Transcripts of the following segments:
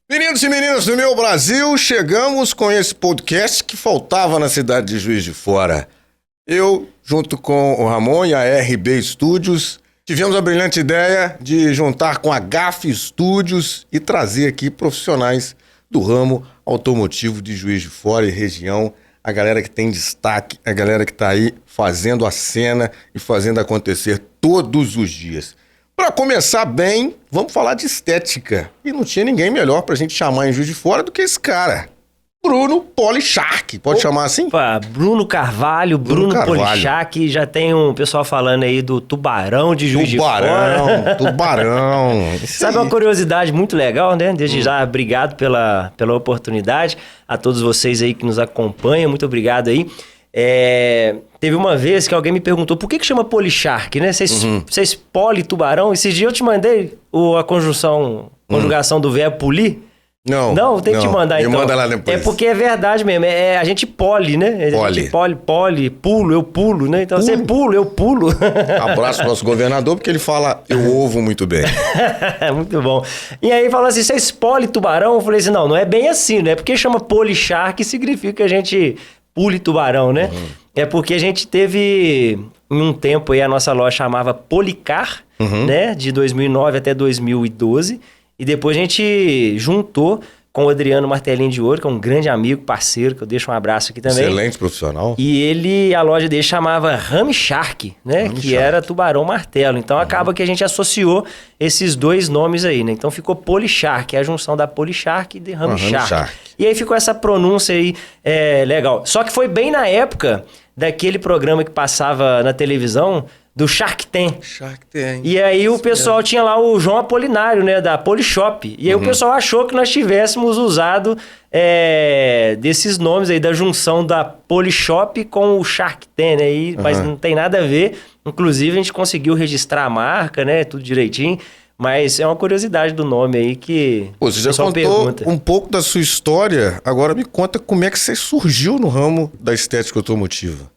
Meninos e meninas do meu Brasil, chegamos com esse podcast que faltava na cidade de Juiz de Fora. Eu, junto com o Ramon e a RB Studios, tivemos a brilhante ideia de juntar com a GAF Studios e trazer aqui profissionais do ramo automotivo de Juiz de Fora e região, a galera que tem destaque, a galera que está aí fazendo a cena e fazendo acontecer todos os dias. Para começar bem, vamos falar de estética. E não tinha ninguém melhor pra gente chamar em Juiz de Fora do que esse cara. Bruno Polichark, pode chamar assim? Opa, Bruno Carvalho, Bruno Polichark, já tem um pessoal falando aí do Tubarão de Juiz de Fora. Tubarão. Sabe uma curiosidade muito legal, né? Desde já, obrigado pela oportunidade. A todos vocês aí que nos acompanham, muito obrigado aí. Teve uma vez que alguém me perguntou por que chama Polichark, né? Vocês poli tubarão? Esses dias eu te mandei a conjugação do verbo polir. Não, tem que te mandar então. Manda lá depois. É porque é verdade mesmo, a gente poli, né? Poli, pulo, eu pulo, né? Então você pula, eu pulo. Abraço pro nosso governador, porque ele fala, eu ouvo muito bem. Muito bom. E aí fala assim, vocês poli tubarão? Eu falei assim, não é bem assim, né? Porque chama Polichark significa que a gente pule tubarão, né? É porque a gente teve, em um tempo aí, a nossa loja chamava Policar, né? De 2009 até 2012. E depois a gente juntou com o Adriano Martelinho de Ouro, que é um grande amigo, parceiro, que eu deixo um abraço aqui também. Excelente profissional. E a loja dele chamava Ramshark, né? Que era Tubarão Martelo. Então acaba que a gente associou esses dois nomes aí, né? Então ficou Polichark, é a junção da Polichark e de Ramshark. E aí ficou essa pronúncia aí legal. Só que foi bem na época daquele programa que passava na televisão do Shark Tank. E aí o pessoal tinha lá o João Apolinário, né, da Polishop. E aí o pessoal achou que nós tivéssemos usado desses nomes aí, da junção da Polishop com o Shark Tank, né? Mas não tem nada a ver. Inclusive a gente conseguiu registrar a marca, né, tudo direitinho. Mas é uma curiosidade do nome aí que você já contou pergunta. Um pouco da sua história. Agora me conta como é que você surgiu no ramo da estética automotiva.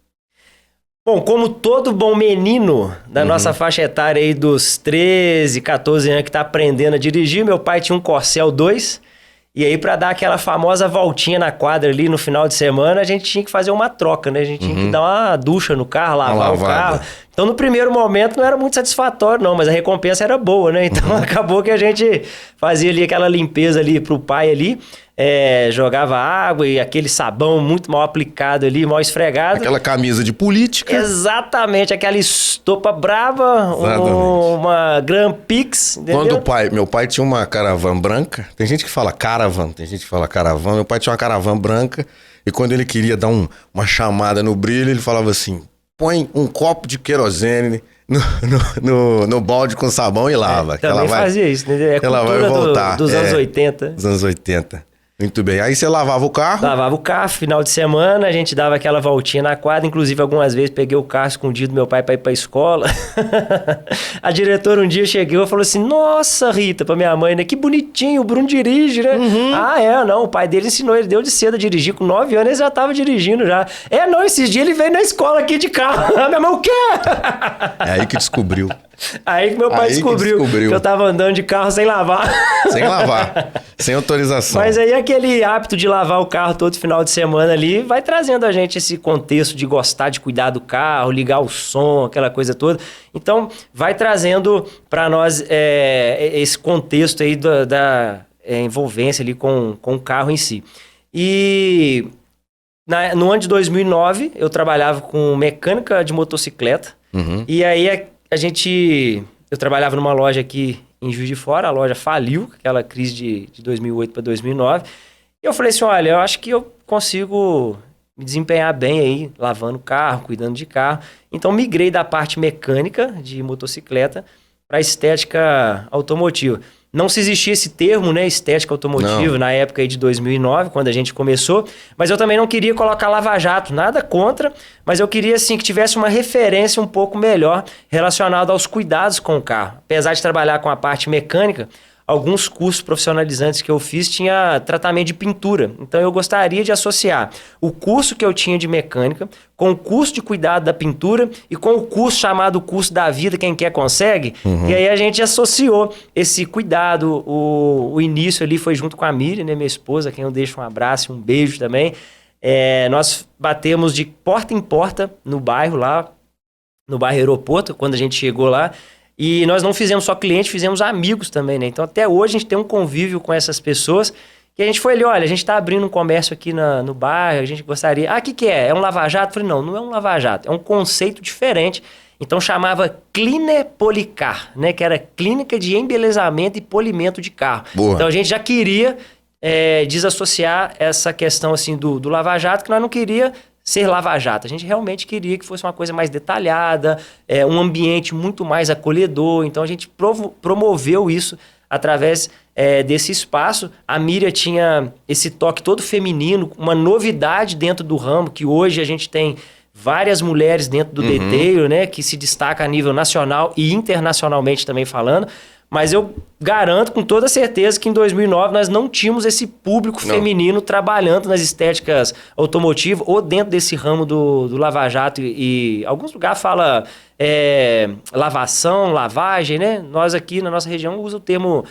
Bom, como todo bom menino da nossa faixa etária aí dos 13, 14 anos que tá aprendendo a dirigir, meu pai tinha um Corcel 2, e aí para dar aquela famosa voltinha na quadra ali no final de semana, a gente tinha que fazer uma troca, né? A gente tinha que dar uma ducha no carro, lavar o carro. Então no primeiro momento não era muito satisfatório não, mas a recompensa era boa, né? Então acabou que a gente fazia ali aquela limpeza ali pro pai ali, jogava água e aquele sabão muito mal aplicado ali, mal esfregado. Aquela camisa de política. Exatamente, aquela estopa brava, uma Grand Pix, entendeu? Meu pai tinha uma Caravan branca, tem gente que fala Caravan, tem gente que fala Caravan, meu pai tinha uma Caravan branca e quando ele queria dar uma chamada no brilho, ele falava assim, põe um copo de querosene no balde com sabão e lava. Também fazia isso, né? Ela vai voltar. Dos anos 80. Dos anos 80. Muito bem. Aí você lavava o carro? Lavava o carro, final de semana, a gente dava aquela voltinha na quadra. Inclusive, algumas vezes peguei o carro escondido do meu pai para ir para a escola. A diretora um dia chegou e falou assim, nossa, Rita, para minha mãe, né? Que bonitinho, o Bruno dirige, né? Não, o pai dele ensinou, ele deu de cedo a dirigir. Com 9 anos ele já estava dirigindo já. Não, esses dias ele veio na escola aqui de carro. Minha mãe, o quê? É aí que descobriu. Aí que meu pai descobriu que eu tava andando de carro sem lavar. Sem lavar, sem autorização. Mas aí aquele hábito de lavar o carro todo final de semana ali vai trazendo a gente esse contexto de gostar de cuidar do carro, ligar o som, aquela coisa toda. Então vai trazendo para nós esse contexto aí da envolvência ali com o carro em si. E no ano de 2009 eu trabalhava com mecânica de motocicleta. E aí eu trabalhava numa loja aqui em Juiz de Fora, a loja faliu, aquela crise de 2008 para 2009. E eu falei assim, olha, eu acho que eu consigo me desempenhar bem aí, lavando carro, cuidando de carro. Então migrei da parte mecânica de motocicleta para estética automotiva. Não se existia esse termo, né, estética automotiva, na época aí de 2009, quando a gente começou, mas eu também não queria colocar lava-jato, nada contra, mas eu queria, assim, que tivesse uma referência um pouco melhor relacionada aos cuidados com o carro. Apesar de trabalhar com a parte mecânica, alguns cursos profissionalizantes que eu fiz tinha tratamento de pintura. Então eu gostaria de associar o curso que eu tinha de mecânica com o curso de cuidado da pintura e com o curso chamado curso da vida, quem quer consegue. E aí a gente associou esse cuidado. O início ali foi junto com a Miriam, né, minha esposa, a quem eu deixo um abraço e um beijo também. Nós batemos de porta em porta no bairro lá, no bairro Aeroporto, quando a gente chegou lá. E nós não fizemos só cliente, fizemos amigos também, né? Então até hoje a gente tem um convívio com essas pessoas que a gente foi ali, olha, a gente está abrindo um comércio aqui no bairro, a gente gostaria... o que é? É um lava-jato? Eu falei, não é um lava-jato, é um conceito diferente. Então chamava Clinepolicar, né? Que era clínica de embelezamento e polimento de carro. Boa. Então a gente já queria desassociar essa questão assim do lava-jato, que nós não queria ser lava-jato. A gente realmente queria que fosse uma coisa mais detalhada, um ambiente muito mais acolhedor. Então a gente promoveu isso através desse espaço. A Miriam tinha esse toque todo feminino, uma novidade dentro do ramo, que hoje a gente tem várias mulheres dentro do detail, né, que se destaca a nível nacional e internacionalmente também falando. Mas eu garanto com toda certeza que em 2009 nós não tínhamos esse público feminino trabalhando nas estéticas automotivas ou dentro desse ramo do lava-jato. E alguns lugares fala lavação, lavagem, né? Nós aqui na nossa região usamos o termo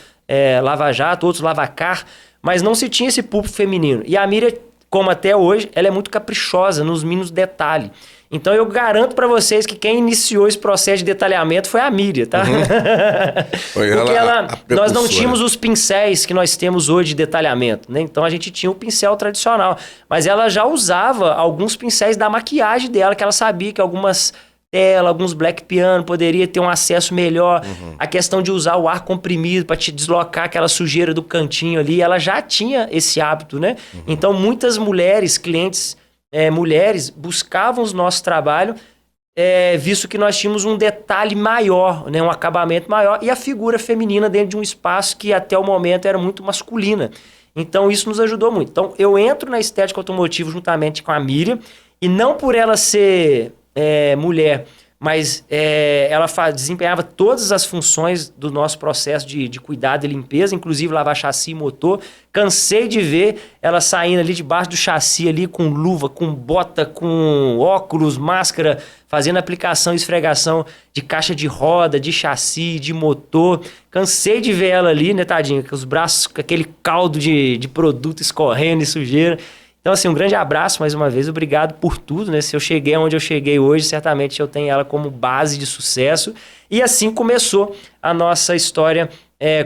lava-jato, outros lavacar, mas não se tinha esse público feminino. E a Miriam, como até hoje, ela é muito caprichosa nos mínimos detalhes. Então eu garanto para vocês que quem iniciou esse processo de detalhamento foi a Miriam, tá? Foi porque nós não tínhamos os pincéis que nós temos hoje de detalhamento, né? Então a gente tinha um pincel tradicional, mas ela já usava alguns pincéis da maquiagem dela, que ela sabia que algumas telas, alguns black piano poderia ter um acesso melhor. A questão de usar o ar comprimido para te deslocar aquela sujeira do cantinho ali, ela já tinha esse hábito, né? Então muitas mulheres, clientes mulheres, buscavam o nosso trabalho, visto que nós tínhamos um detalhe maior, né, um acabamento maior, e a figura feminina dentro de um espaço que até o momento era muito masculina. Então isso nos ajudou muito. Então eu entro na estética automotiva juntamente com a Miriam, e não por ela ser mulher, mas ela desempenhava todas as funções do nosso processo de cuidado e limpeza, inclusive lavar chassi e motor. Cansei de ver ela saindo ali debaixo do chassi ali com luva, com bota, com óculos, máscara, fazendo aplicação e esfregação de caixa de roda, de chassi, de motor. Cansei de ver ela ali, né, tadinha, com os braços, com aquele caldo de produto escorrendo e sujeira. Então, assim, um grande abraço mais uma vez, obrigado por tudo, né? Se eu cheguei onde eu cheguei hoje, certamente eu tenho ela como base de sucesso. E assim começou a nossa história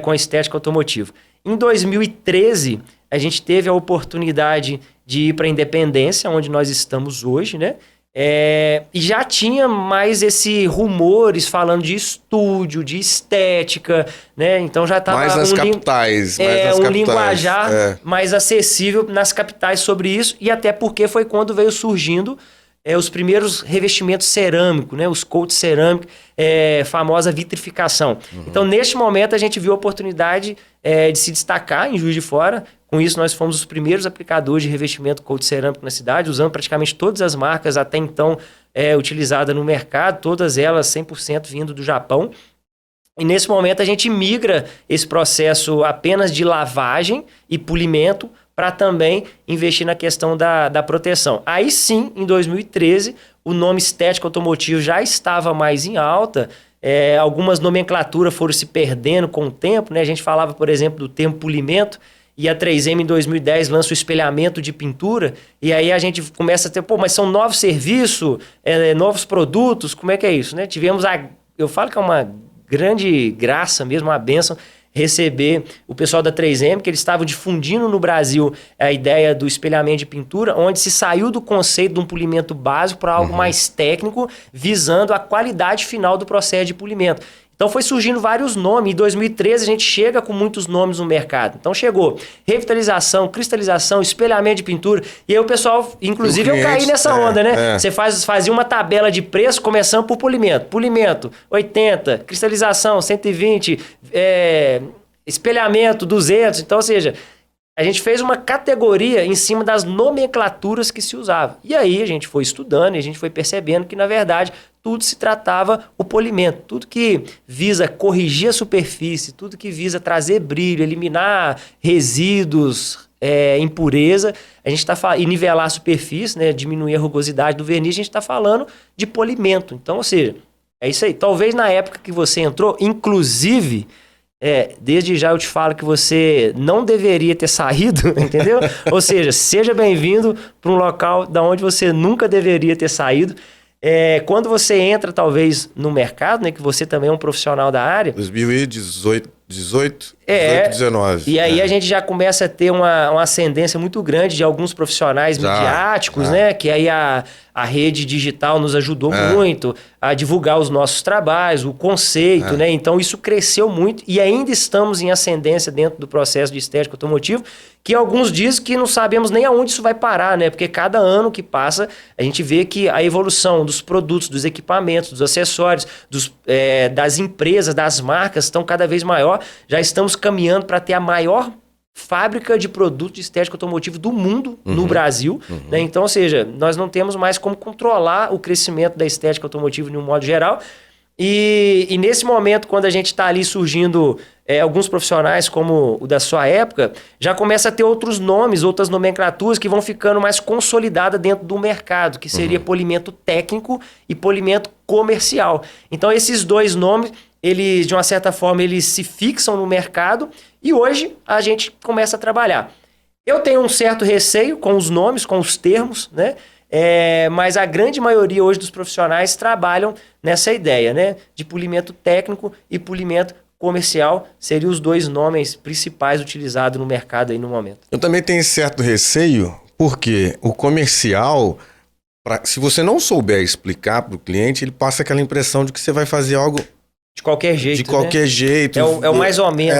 com a estética automotiva. Em 2013, a gente teve a oportunidade de ir para a Independência, onde nós estamos hoje, né? E já tinha mais esse rumores falando de estúdio, de estética, né? Então já estava mais nas capitais, linguajar mais acessível nas capitais sobre isso, e até porque foi quando veio surgindo os primeiros revestimentos cerâmicos, né? Os coats cerâmicos, famosa vitrificação. Então, neste momento, a gente viu a oportunidade de se destacar em Juiz de Fora. Com isso, nós fomos os primeiros aplicadores de revestimento coat cerâmico na cidade, usando praticamente todas as marcas até então utilizadas no mercado, todas elas 100% vindo do Japão. E nesse momento a gente migra esse processo apenas de lavagem e polimento para também investir na questão da proteção. Aí sim, em 2013, o nome estético automotivo já estava mais em alta. Algumas nomenclaturas foram se perdendo com o tempo, né? A gente falava, por exemplo, do termo polimento, e a 3M em 2010 lança o espelhamento de pintura, e aí a gente começa a ter, mas são novos serviços, novos produtos, como é que é isso, né? Tivemos eu falo que é uma grande graça mesmo, uma bênção, receber o pessoal da 3M, que eles estavam difundindo no Brasil a ideia do espelhamento de pintura, onde se saiu do conceito de um polimento básico para algo mais técnico, visando a qualidade final do processo de polimento. Então foi surgindo vários nomes. Em 2013 a gente chega com muitos nomes no mercado. Então chegou revitalização, cristalização, espelhamento de pintura. E aí o pessoal, inclusive eu caí nessa onda, né? Você fazia uma tabela de preço começando por polimento. Polimento, 80, cristalização, 120, espelhamento, 200. Então, ou seja, a gente fez uma categoria em cima das nomenclaturas que se usavam. E aí a gente foi estudando e a gente foi percebendo que, na verdade, tudo se tratava o polimento. Tudo que visa corrigir a superfície, tudo que visa trazer brilho, eliminar resíduos, impureza, a gente está e nivelar a superfície, né, diminuir a rugosidade do verniz, a gente está falando de polimento. Então, ou seja, é isso aí. Talvez na época que você entrou, inclusive, desde já eu te falo que você não deveria ter saído, entendeu? Ou seja, seja bem-vindo para um local da onde você nunca deveria ter saído. Quando você entra, talvez, no mercado, né, que você também é um profissional da área... 2018, 19. E aí a gente já começa a ter uma ascendência muito grande de alguns profissionais midiáticos, né? Que aí a rede digital nos ajudou muito a divulgar os nossos trabalhos, o conceito, né? Então isso cresceu muito e ainda estamos em ascendência dentro do processo de estética automotiva, que alguns dizem que não sabemos nem aonde isso vai parar, né? Porque cada ano que passa, a gente vê que a evolução dos produtos, dos equipamentos, dos acessórios, das empresas, das marcas estão cada vez maior. Já estamos caminhando para ter a maior fábrica de produtos de estética automotiva do mundo no Brasil. Né? Então, ou seja, nós não temos mais como controlar o crescimento da estética automotiva de um modo geral. E nesse momento, quando a gente está ali surgindo alguns profissionais como o da sua época, já começa a ter outros nomes, outras nomenclaturas que vão ficando mais consolidadas dentro do mercado, que seria polimento técnico e polimento comercial. Então, esses dois nomes, eles, de uma certa forma, eles se fixam no mercado e hoje a gente começa a trabalhar. Eu tenho um certo receio com os nomes, com os termos, né? Mas a grande maioria hoje dos profissionais trabalham nessa ideia, né? De polimento técnico e polimento comercial seriam os dois nomes principais utilizados no mercado aí no momento. Eu também tenho certo receio, porque o comercial, se você não souber explicar para o cliente, ele passa aquela impressão de que você vai fazer algo de qualquer jeito. De qualquer jeito. É o mais ou menos.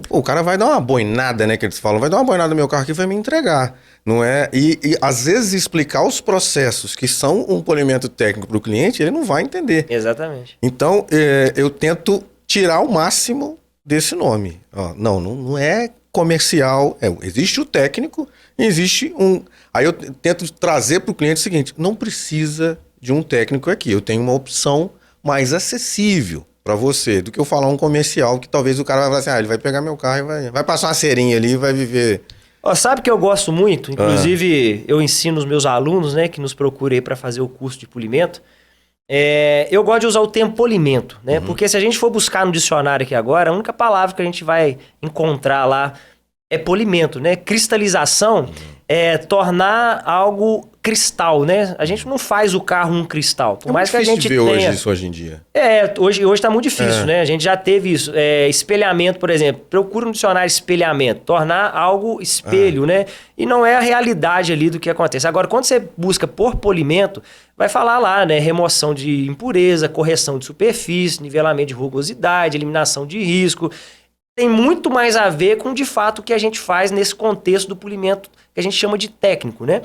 O cara vai dar uma boinada, né? Que eles falam, vai dar uma boinada no meu carro aqui e vai me entregar. Não é? E às vezes explicar os processos que são um polimento técnico para o cliente, ele não vai entender. Exatamente. Então, eu tento tirar o máximo desse nome. Não é comercial. Existe o técnico e existe um... Aí eu tento trazer para o cliente o seguinte, não precisa de um técnico aqui. Eu tenho uma opção mais acessível para você do que eu falar um comercial que talvez o cara vai falar assim, ele vai pegar meu carro e vai passar uma cerinha ali e vai viver... Sabe que eu gosto muito? Inclusive, eu ensino os meus alunos, né, que nos procuram aí para fazer o curso de polimento. Eu gosto de usar o termo polimento, né? Porque se a gente for buscar no dicionário aqui agora, a única palavra que a gente vai encontrar lá é polimento, né? Cristalização é tornar algo cristal, né? A gente não faz o carro um cristal. Por mais que a gente tenha... hoje isso hoje em dia. Hoje está muito difícil, né? A gente já teve isso. Espelhamento, por exemplo. Procura no dicionário espelhamento. Tornar algo espelho, né? E não é a realidade ali do que acontece. Agora, quando você busca por polimento, vai falar lá, né? Remoção de impureza, correção de superfície, nivelamento de rugosidade, eliminação de risco. Tem muito mais a ver com, de fato, o que a gente faz nesse contexto do polimento que a gente chama de técnico, né?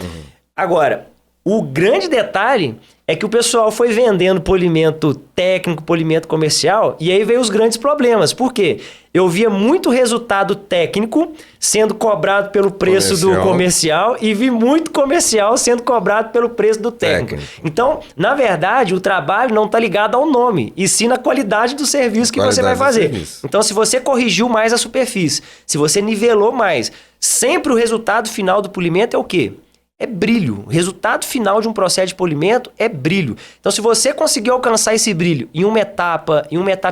Agora, o grande detalhe é que o pessoal foi vendendo polimento técnico, polimento comercial, e aí veio os grandes problemas. Por quê? Eu via muito resultado técnico sendo cobrado pelo preço do comercial e vi muito comercial sendo cobrado pelo preço do técnico. Então, na verdade, o trabalho não está ligado ao nome, e sim na qualidade do serviço que você vai fazer. Então, se você corrigiu mais a superfície, se você nivelou mais, sempre o resultado final do polimento é o quê? É brilho. O resultado final de um processo de polimento é brilho. Então, se você conseguiu alcançar esse brilho em uma etapa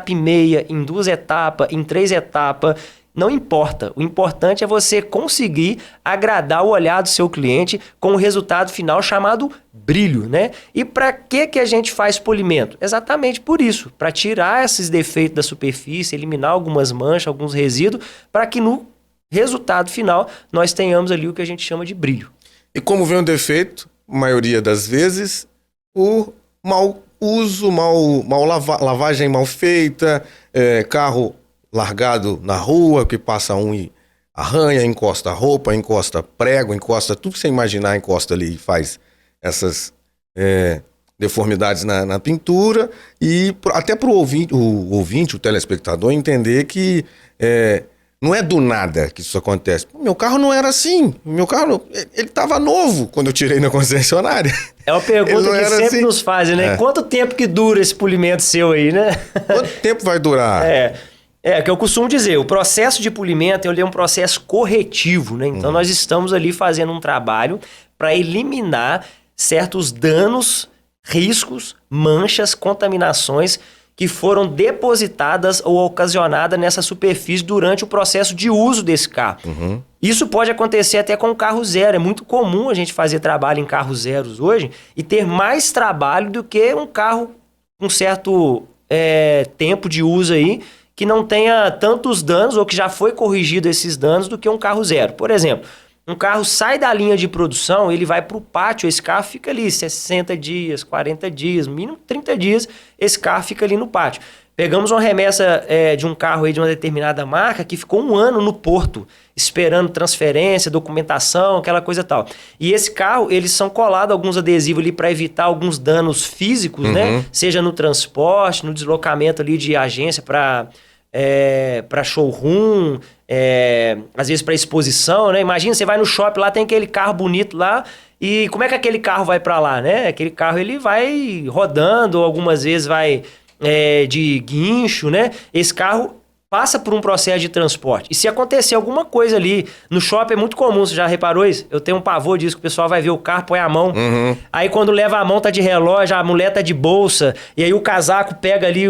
e meia, em 2 etapas, em 3 etapas, não importa. O importante é você conseguir agradar o olhar do seu cliente com o resultado final chamado brilho, né? E para que a gente faz polimento? Exatamente por isso, para tirar esses defeitos da superfície, eliminar algumas manchas, alguns resíduos, para que no resultado final nós tenhamos ali o que a gente chama de brilho. E como vem o defeito, maioria das vezes, o mau uso, lavagem mal feita, carro largado na rua, que passa e arranha, encosta roupa, encosta prego, encosta tudo que você imaginar, encosta ali e faz essas deformidades na pintura. E até para o ouvinte, o telespectador, entender que Não é do nada que isso acontece. Meu carro não era assim. Meu carro, ele estava novo quando eu tirei na concessionária. É uma pergunta que sempre assim. Nos fazem, né? Quanto tempo que dura esse polimento seu aí, né? Quanto tempo vai durar? Que eu costumo dizer, o processo de polimento é um processo corretivo, né? Então nós estamos ali fazendo um trabalho para eliminar certos danos, riscos, manchas, contaminações que foram depositadas ou ocasionadas nessa superfície durante o processo de uso desse carro. Isso pode acontecer até com o carro zero. É muito comum a gente fazer trabalho em carros zeros hoje e ter mais trabalho do que um carro com certo tempo de uso aí, que não tenha tantos danos ou que já foi corrigido esses danos do que um carro zero. Por exemplo, um carro sai da linha de produção, ele vai para o pátio, esse carro fica ali 60 dias, 40 dias, mínimo 30 dias, esse carro fica ali no pátio. Pegamos uma remessa de um carro aí de uma determinada marca que ficou 1 ano no porto, esperando transferência, documentação, aquela coisa tal. E esse carro, eles são colados alguns adesivos ali para evitar alguns danos físicos, né? Seja no transporte, no deslocamento ali de agência para showroom, às vezes para exposição, né? Imagina, você vai no shopping, lá tem aquele carro bonito lá, e como é que aquele carro vai para lá, né? Aquele carro ele vai rodando, ou algumas vezes vai de guincho, né? Esse carro passa por um processo de transporte. E se acontecer alguma coisa ali, no shopping é muito comum, você já reparou isso? Eu tenho um pavor disso, que o pessoal vai ver o carro, põe a mão. Aí quando leva a mão tá de relógio, a mulher tá de bolsa, e aí o casaco pega ali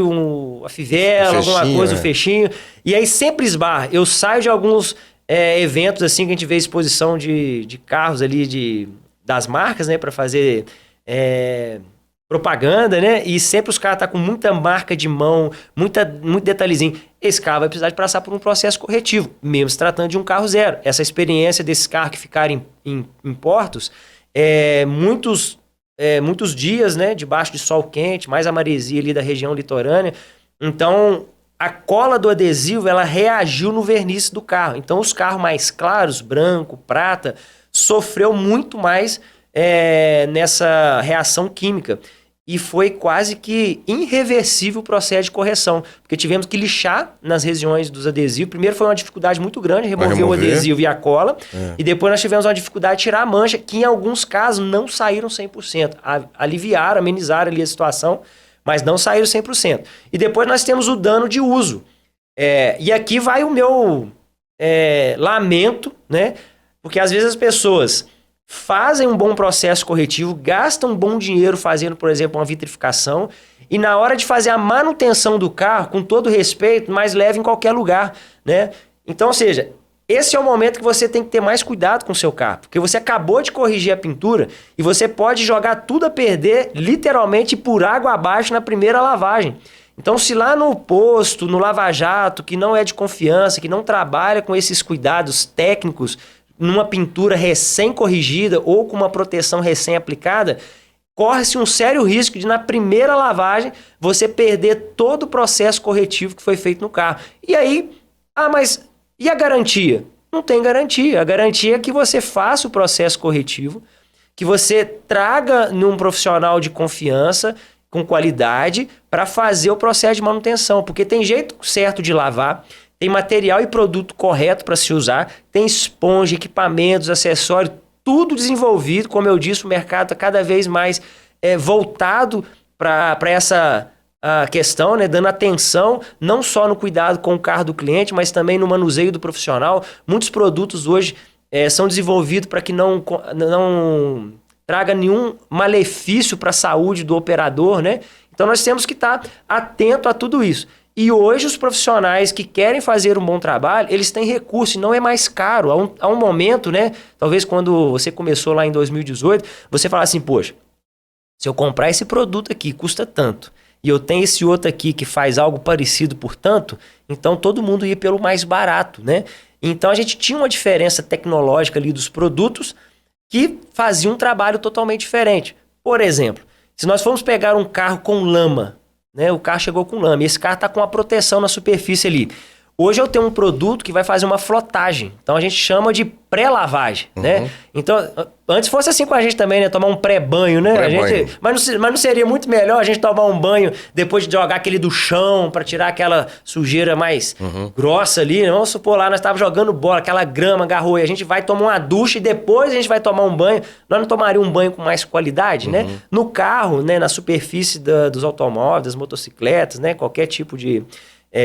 a fivela, alguma coisa, o fechinho. E aí sempre esbarra. Eu saio de alguns eventos assim, que a gente vê exposição de carros ali, das marcas, né, para fazer propaganda, né? E sempre os caras tá com muita marca de mão, muito detalhezinho. Esse carro vai precisar de passar por um processo corretivo, mesmo se tratando de um carro zero. Essa experiência desses carros que ficarem em portos, muitos dias, né? Debaixo de sol quente, mais a maresia ali da região litorânea. Então, a cola do adesivo, ela reagiu no verniz do carro. Então, os carros mais claros, branco, prata, sofreu muito mais nessa reação química. E foi quase que irreversível o processo de correção, porque tivemos que lixar nas regiões dos adesivos. Primeiro foi uma dificuldade muito grande, remover o adesivo e a cola, e depois nós tivemos uma dificuldade de tirar a mancha, que em alguns casos não saíram 100%. Aliviaram, amenizaram ali a situação, mas não saíram 100%. E depois nós temos o dano de uso. E aqui vai o meu lamento, né? Porque às vezes as pessoas fazem um bom processo corretivo, gastam um bom dinheiro fazendo, por exemplo, uma vitrificação, e na hora de fazer a manutenção do carro, com todo respeito, mas leva em qualquer lugar, né? Então, ou seja, esse é o momento que você tem que ter mais cuidado com o seu carro, porque você acabou de corrigir a pintura e você pode jogar tudo a perder, literalmente por água abaixo na primeira lavagem. Então, se lá no posto, no lava-jato, que não é de confiança, que não trabalha com esses cuidados técnicos, numa pintura recém-corrigida ou com uma proteção recém-aplicada, corre-se um sério risco de, na primeira lavagem, você perder todo o processo corretivo que foi feito no carro. E aí, mas e a garantia? Não tem garantia. A garantia é que você faça o processo corretivo, que você traga num profissional de confiança, com qualidade, para fazer o processo de manutenção. Porque tem jeito certo de lavar, tem material e produto correto para se usar, tem esponja, equipamentos, acessórios, tudo desenvolvido. Como eu disse, o mercado está cada vez mais voltado para essa questão, né? Dando atenção não só no cuidado com o carro do cliente, mas também no manuseio do profissional. Muitos produtos hoje são desenvolvidos para que não traga nenhum malefício para a saúde do operador, né? Então nós temos que estar atento a tudo isso. E hoje os profissionais que querem fazer um bom trabalho, eles têm recurso e não é mais caro. Há um momento, né? Talvez quando você começou lá em 2018, você fala assim, poxa, se eu comprar esse produto aqui, custa tanto, e eu tenho esse outro aqui que faz algo parecido por tanto, então todo mundo ia pelo mais barato, né? Então a gente tinha uma diferença tecnológica ali dos produtos que fazia um trabalho totalmente diferente. Por exemplo, se nós formos pegar um carro com lama, né? O carro chegou com lama e esse carro está com uma proteção na superfície ali. Hoje eu tenho um produto que vai fazer uma flotagem. Então a gente chama de pré-lavagem, né? Então, antes fosse assim com a gente também, né? Tomar um pré-banho, né? Mas não seria muito melhor a gente tomar um banho depois de jogar aquele do chão para tirar aquela sujeira mais grossa ali, né? Vamos supor lá, nós estávamos jogando bola, aquela grama agarrou e a gente vai tomar uma ducha e depois a gente vai tomar um banho. Nós não tomaríamos um banho com mais qualidade, né? No carro, né? Na superfície dos automóveis, das motocicletas, né? Qualquer tipo de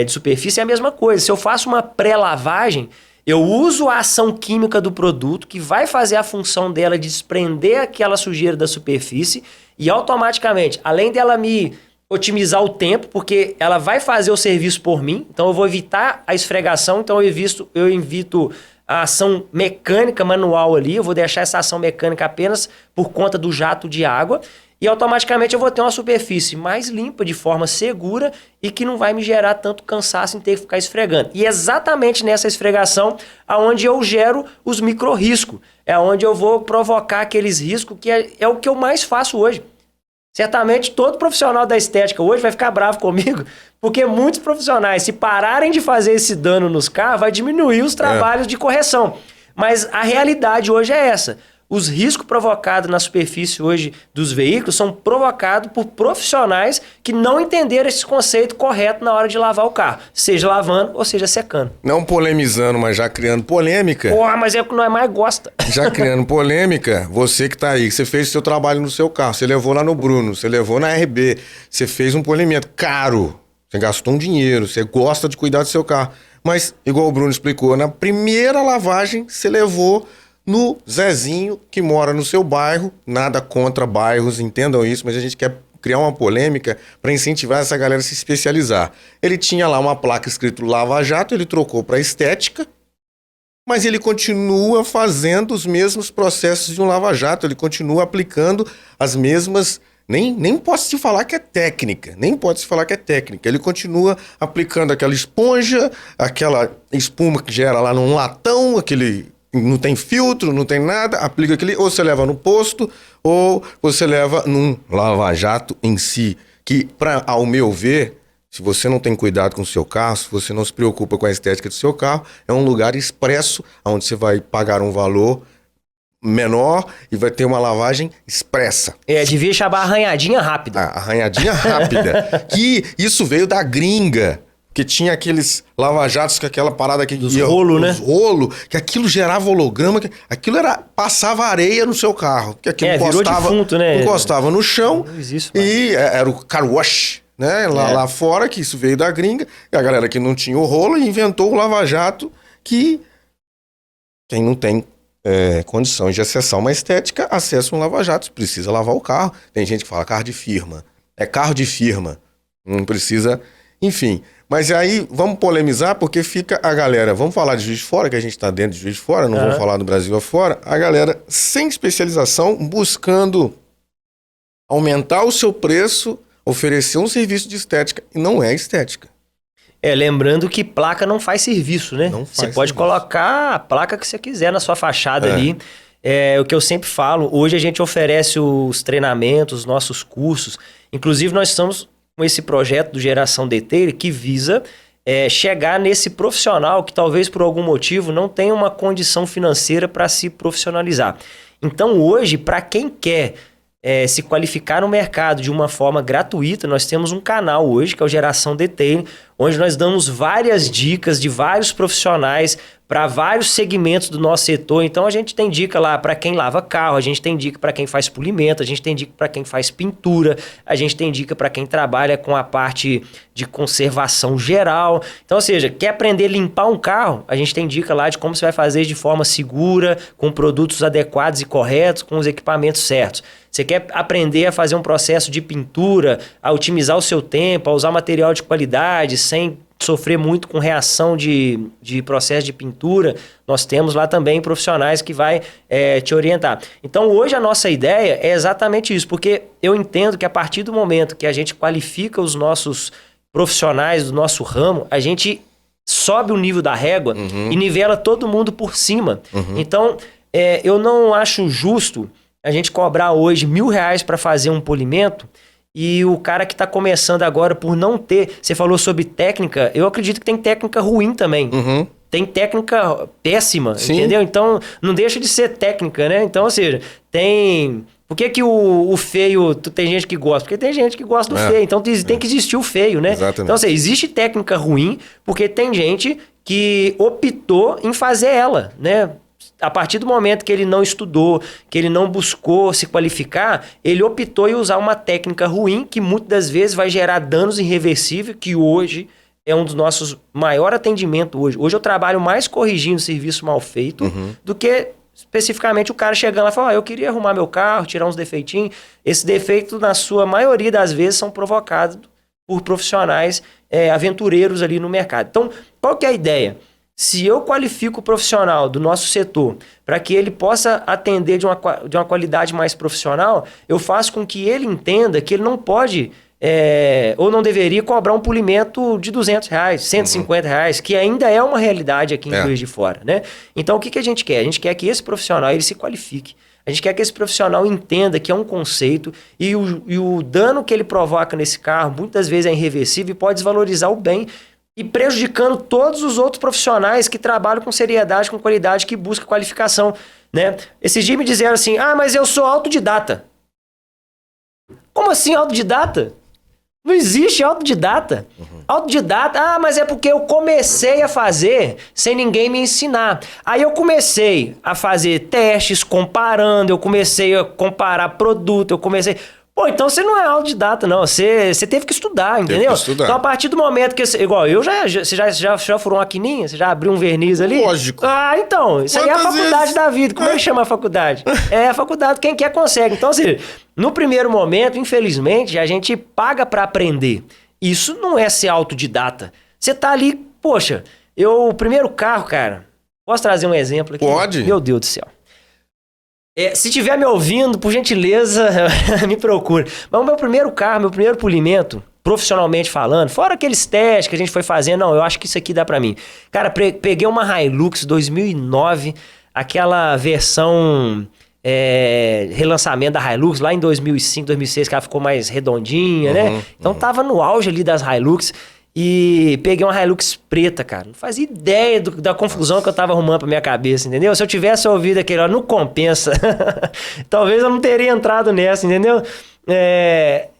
superfície é a mesma coisa. Se eu faço uma pré-lavagem, eu uso a ação química do produto que vai fazer a função dela de desprender aquela sujeira da superfície e automaticamente, além dela me otimizar o tempo, porque ela vai fazer o serviço por mim, então eu vou evitar a esfregação, então eu evito a ação mecânica manual ali, eu vou deixar essa ação mecânica apenas por conta do jato de água. E automaticamente eu vou ter uma superfície mais limpa, de forma segura e que não vai me gerar tanto cansaço em ter que ficar esfregando. E exatamente nessa esfregação aonde eu gero os micro-riscos. É onde eu vou provocar aqueles riscos que é o que eu mais faço hoje. Certamente todo profissional da estética hoje vai ficar bravo comigo, porque muitos profissionais, se pararem de fazer esse dano nos carros, vai diminuir os trabalhos de correção. Mas a realidade hoje é essa. Os riscos provocados na superfície hoje dos veículos são provocados por profissionais que não entenderam esse conceito correto na hora de lavar o carro. Seja lavando ou seja secando. Não polemizando, mas já criando polêmica. Porra, mas é o que nós mais gosta. Já criando polêmica, você que tá aí, que você fez o seu trabalho no seu carro, você levou lá no Bruno, você levou na RB, você fez um polimento caro, você gastou um dinheiro, você gosta de cuidar do seu carro. Mas, igual o Bruno explicou, na primeira lavagem você levou no Zezinho, que mora no seu bairro, nada contra bairros, entendam isso, mas a gente quer criar uma polêmica para incentivar essa galera a se especializar. Ele tinha lá uma placa escrito Lava Jato, ele trocou para estética, mas ele continua fazendo os mesmos processos de um Lava Jato, ele continua aplicando as mesmas... Nem posso te falar que é técnica, ele continua aplicando aquela esponja, aquela espuma que gera lá num latão, aquele... Não tem filtro, não tem nada, aplica aquele, ou você leva no posto, ou você leva num lava-jato em si, que, ao meu ver, se você não tem cuidado com o seu carro, se você não se preocupa com a estética do seu carro, é um lugar expresso, onde você vai pagar um valor menor e vai ter uma lavagem expressa. Devia chamar arranhadinha rápida. Arranhadinha rápida, que isso veio da gringa. Que tinha aqueles lava-jatos com aquela parada aqui... Dos rolos, né? Os rolos, que aquilo gerava holograma, aquilo passava areia no seu carro. Que aquilo virou defunto, né? Encostava no chão. Não existe, e era o car wash, né? Lá fora, que isso veio da gringa. E a galera que não tinha o rolo inventou o lava-jato, que quem não tem condições de acessar uma estética, acessa um lava-jato, precisa lavar o carro. Tem gente que fala carro de firma. É carro de firma. Não precisa... Enfim... Mas aí, vamos polemizar, porque fica a galera... Vamos falar de Juiz de Fora, que a gente está dentro de Juiz de Fora, não vamos falar do Brasil afora. A galera sem especialização, buscando aumentar o seu preço, oferecer um serviço de estética, e não é estética. Lembrando que placa não faz serviço, né? Você pode colocar a placa que você quiser na sua fachada ali. O que eu sempre falo, hoje a gente oferece os treinamentos, os nossos cursos. Inclusive, nós estamos... com esse projeto do Geração DT, que visa chegar nesse profissional que talvez por algum motivo não tenha uma condição financeira para se profissionalizar. Então hoje, para quem quer se qualificar no mercado de uma forma gratuita, nós temos um canal hoje, que é o Geração DT, onde nós damos várias dicas de vários profissionais para vários segmentos do nosso setor. Então a gente tem dica lá para quem lava carro, a gente tem dica para quem faz polimento, a gente tem dica para quem faz pintura, a gente tem dica para quem trabalha com a parte de conservação geral. Então, ou seja, quer aprender a limpar um carro, a gente tem dica lá de como você vai fazer de forma segura, com produtos adequados e corretos, com os equipamentos certos. Você quer aprender a fazer um processo de pintura, a otimizar o seu tempo, a usar material de qualidade, sem sofrer muito com reação de processo de pintura, nós temos lá também profissionais que vai te orientar. Então hoje a nossa ideia é exatamente isso, porque eu entendo que a partir do momento que a gente qualifica os nossos profissionais do nosso ramo, a gente sobe o nível da régua e nivela todo mundo por cima. Então eu não acho justo a gente cobrar hoje R$1.000 para fazer um polimento E o cara que está começando agora por não ter... Você falou sobre técnica, eu acredito que tem técnica ruim também. Uhum. Tem técnica péssima, Sim. entendeu? Então, não deixa de ser técnica, né? Então, ou seja, tem... Por que o feio... Tem gente que gosta? Porque tem gente que gosta do feio. Então, tem que existir o feio, né? Exatamente. Então, assim, existe técnica ruim porque tem gente que optou em fazer ela, né? A partir do momento que ele não estudou, que ele não buscou se qualificar, ele optou em usar uma técnica ruim que muitas das vezes vai gerar danos irreversíveis, que hoje é um dos nossos maiores atendimentos hoje. Hoje eu trabalho mais corrigindo serviço mal feito do que especificamente o cara chegando lá e falando, eu queria arrumar meu carro, tirar uns defeitinhos. Esse defeito, na sua maioria das vezes, são provocados por profissionais aventureiros ali no mercado. Então, qual que é a ideia? Se eu qualifico o profissional do nosso setor para que ele possa atender de uma qualidade mais profissional, eu faço com que ele entenda que ele não pode ou não deveria cobrar um polimento de R$200, R$150, que ainda é uma realidade aqui em Juiz de Fora, né? Então, o que a gente quer? A gente quer que esse profissional ele se qualifique. A gente quer que esse profissional entenda que é um conceito e o dano que ele provoca nesse carro muitas vezes é irreversível e pode desvalorizar o bem e prejudicando todos os outros profissionais que trabalham com seriedade, com qualidade, que buscam qualificação, né? Esses dias me disseram assim, mas eu sou autodidata. Como assim autodidata? Não existe autodidata. Autodidata, mas é porque eu comecei a fazer sem ninguém me ensinar. Aí eu comecei a fazer testes comparando, eu comecei a comparar produto, eu comecei... Pô, então você não é autodidata, não. Você teve que estudar, entendeu? Então, a partir do momento que... Igual, você já furou uma quininha? Você já abriu um verniz ali? Lógico. Então. Isso aí é a faculdade da vida. Como é que chama a faculdade? É a faculdade, quem quer consegue. Então, assim, no primeiro momento, infelizmente, a gente paga pra aprender. Isso não é ser autodidata. Você tá ali, poxa, o primeiro carro, cara... Posso trazer um exemplo aqui? Pode. Meu Deus do céu. Se estiver me ouvindo, por gentileza, me procure. Mas o meu primeiro carro, meu primeiro polimento, profissionalmente falando, fora aqueles testes que a gente foi fazendo, não, eu acho que isso aqui dá pra mim. Cara, peguei uma Hilux 2009, aquela versão relançamento da Hilux, lá em 2005, 2006, que ela ficou mais redondinha, né? Então tava no auge ali das Hilux. E peguei uma Hilux preta, cara. Não fazia ideia da confusão que eu tava arrumando pra minha cabeça, entendeu? Se eu tivesse ouvido aquele, não compensa. Talvez eu não teria entrado nessa, entendeu?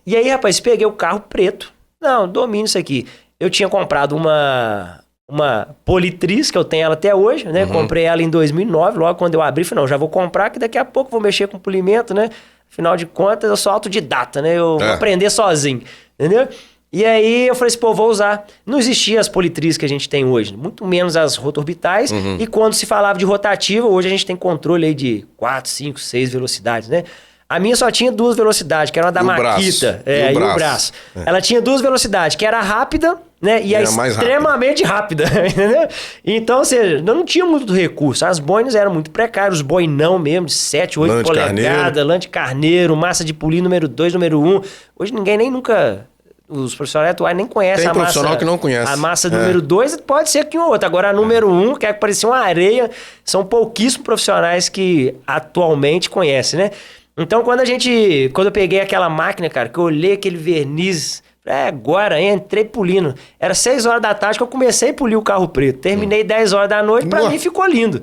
E aí, rapaz, peguei o carro preto. Não, domino isso aqui. Eu tinha comprado uma Politriz, que eu tenho ela até hoje, né? Comprei ela em 2009, logo quando eu abri, falei, não, já vou comprar, que daqui a pouco vou mexer com polimento, né? Afinal de contas, eu sou autodidata, né? Eu vou aprender sozinho, entendeu? E aí eu falei assim, vou usar. Não existia as Politriz que a gente tem hoje, muito menos as rotorbitais. E quando se falava de rotativa, hoje a gente tem controle aí de 4, 5, 6 velocidades, né? A minha só tinha 2 velocidades, que era uma da Makita. E o braço. Ela tinha 2 velocidades, que era rápida, né? E é extremamente rápida, entendeu? Então, ou seja, eu não tinha muito recurso. As boinas eram muito precárias, os boinão mesmo, de 7, 8 polegadas, lã de carneiro, massa de polir número 2, número 1. Hoje ninguém nem nunca... Os profissionais atuais nem conhecem a massa. Tem profissional que não conhece. A massa número 2 pode ser que um outro. Agora, a número 1, que é que parecia uma areia, são pouquíssimos profissionais que atualmente conhecem, né? Então, quando eu peguei aquela máquina, cara, que eu olhei aquele verniz, agora, entrei polindo. Era 6 horas da tarde que eu comecei a polir o carro preto. Terminei 10 horas da noite, pra mim ficou lindo.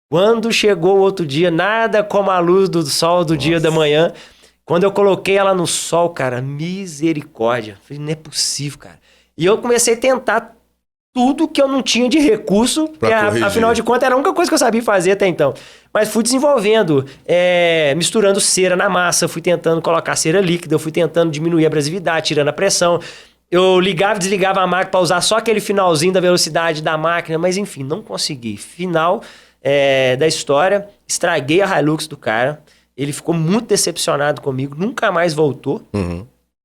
Quando chegou o outro dia, nada como a luz do sol do dia da manhã. Quando eu coloquei ela no sol, cara, misericórdia. Falei, não é possível, cara. E eu comecei a tentar tudo que eu não tinha de recurso, porque afinal de contas era a única coisa que eu sabia fazer até então. Mas fui desenvolvendo, misturando cera na massa, fui tentando colocar cera líquida, eu fui tentando diminuir a abrasividade, tirando a pressão. Eu ligava e desligava a máquina para usar só aquele finalzinho da velocidade da máquina, mas enfim, não consegui. Final da história, estraguei a Hilux do cara. Ele ficou muito decepcionado comigo, nunca mais voltou,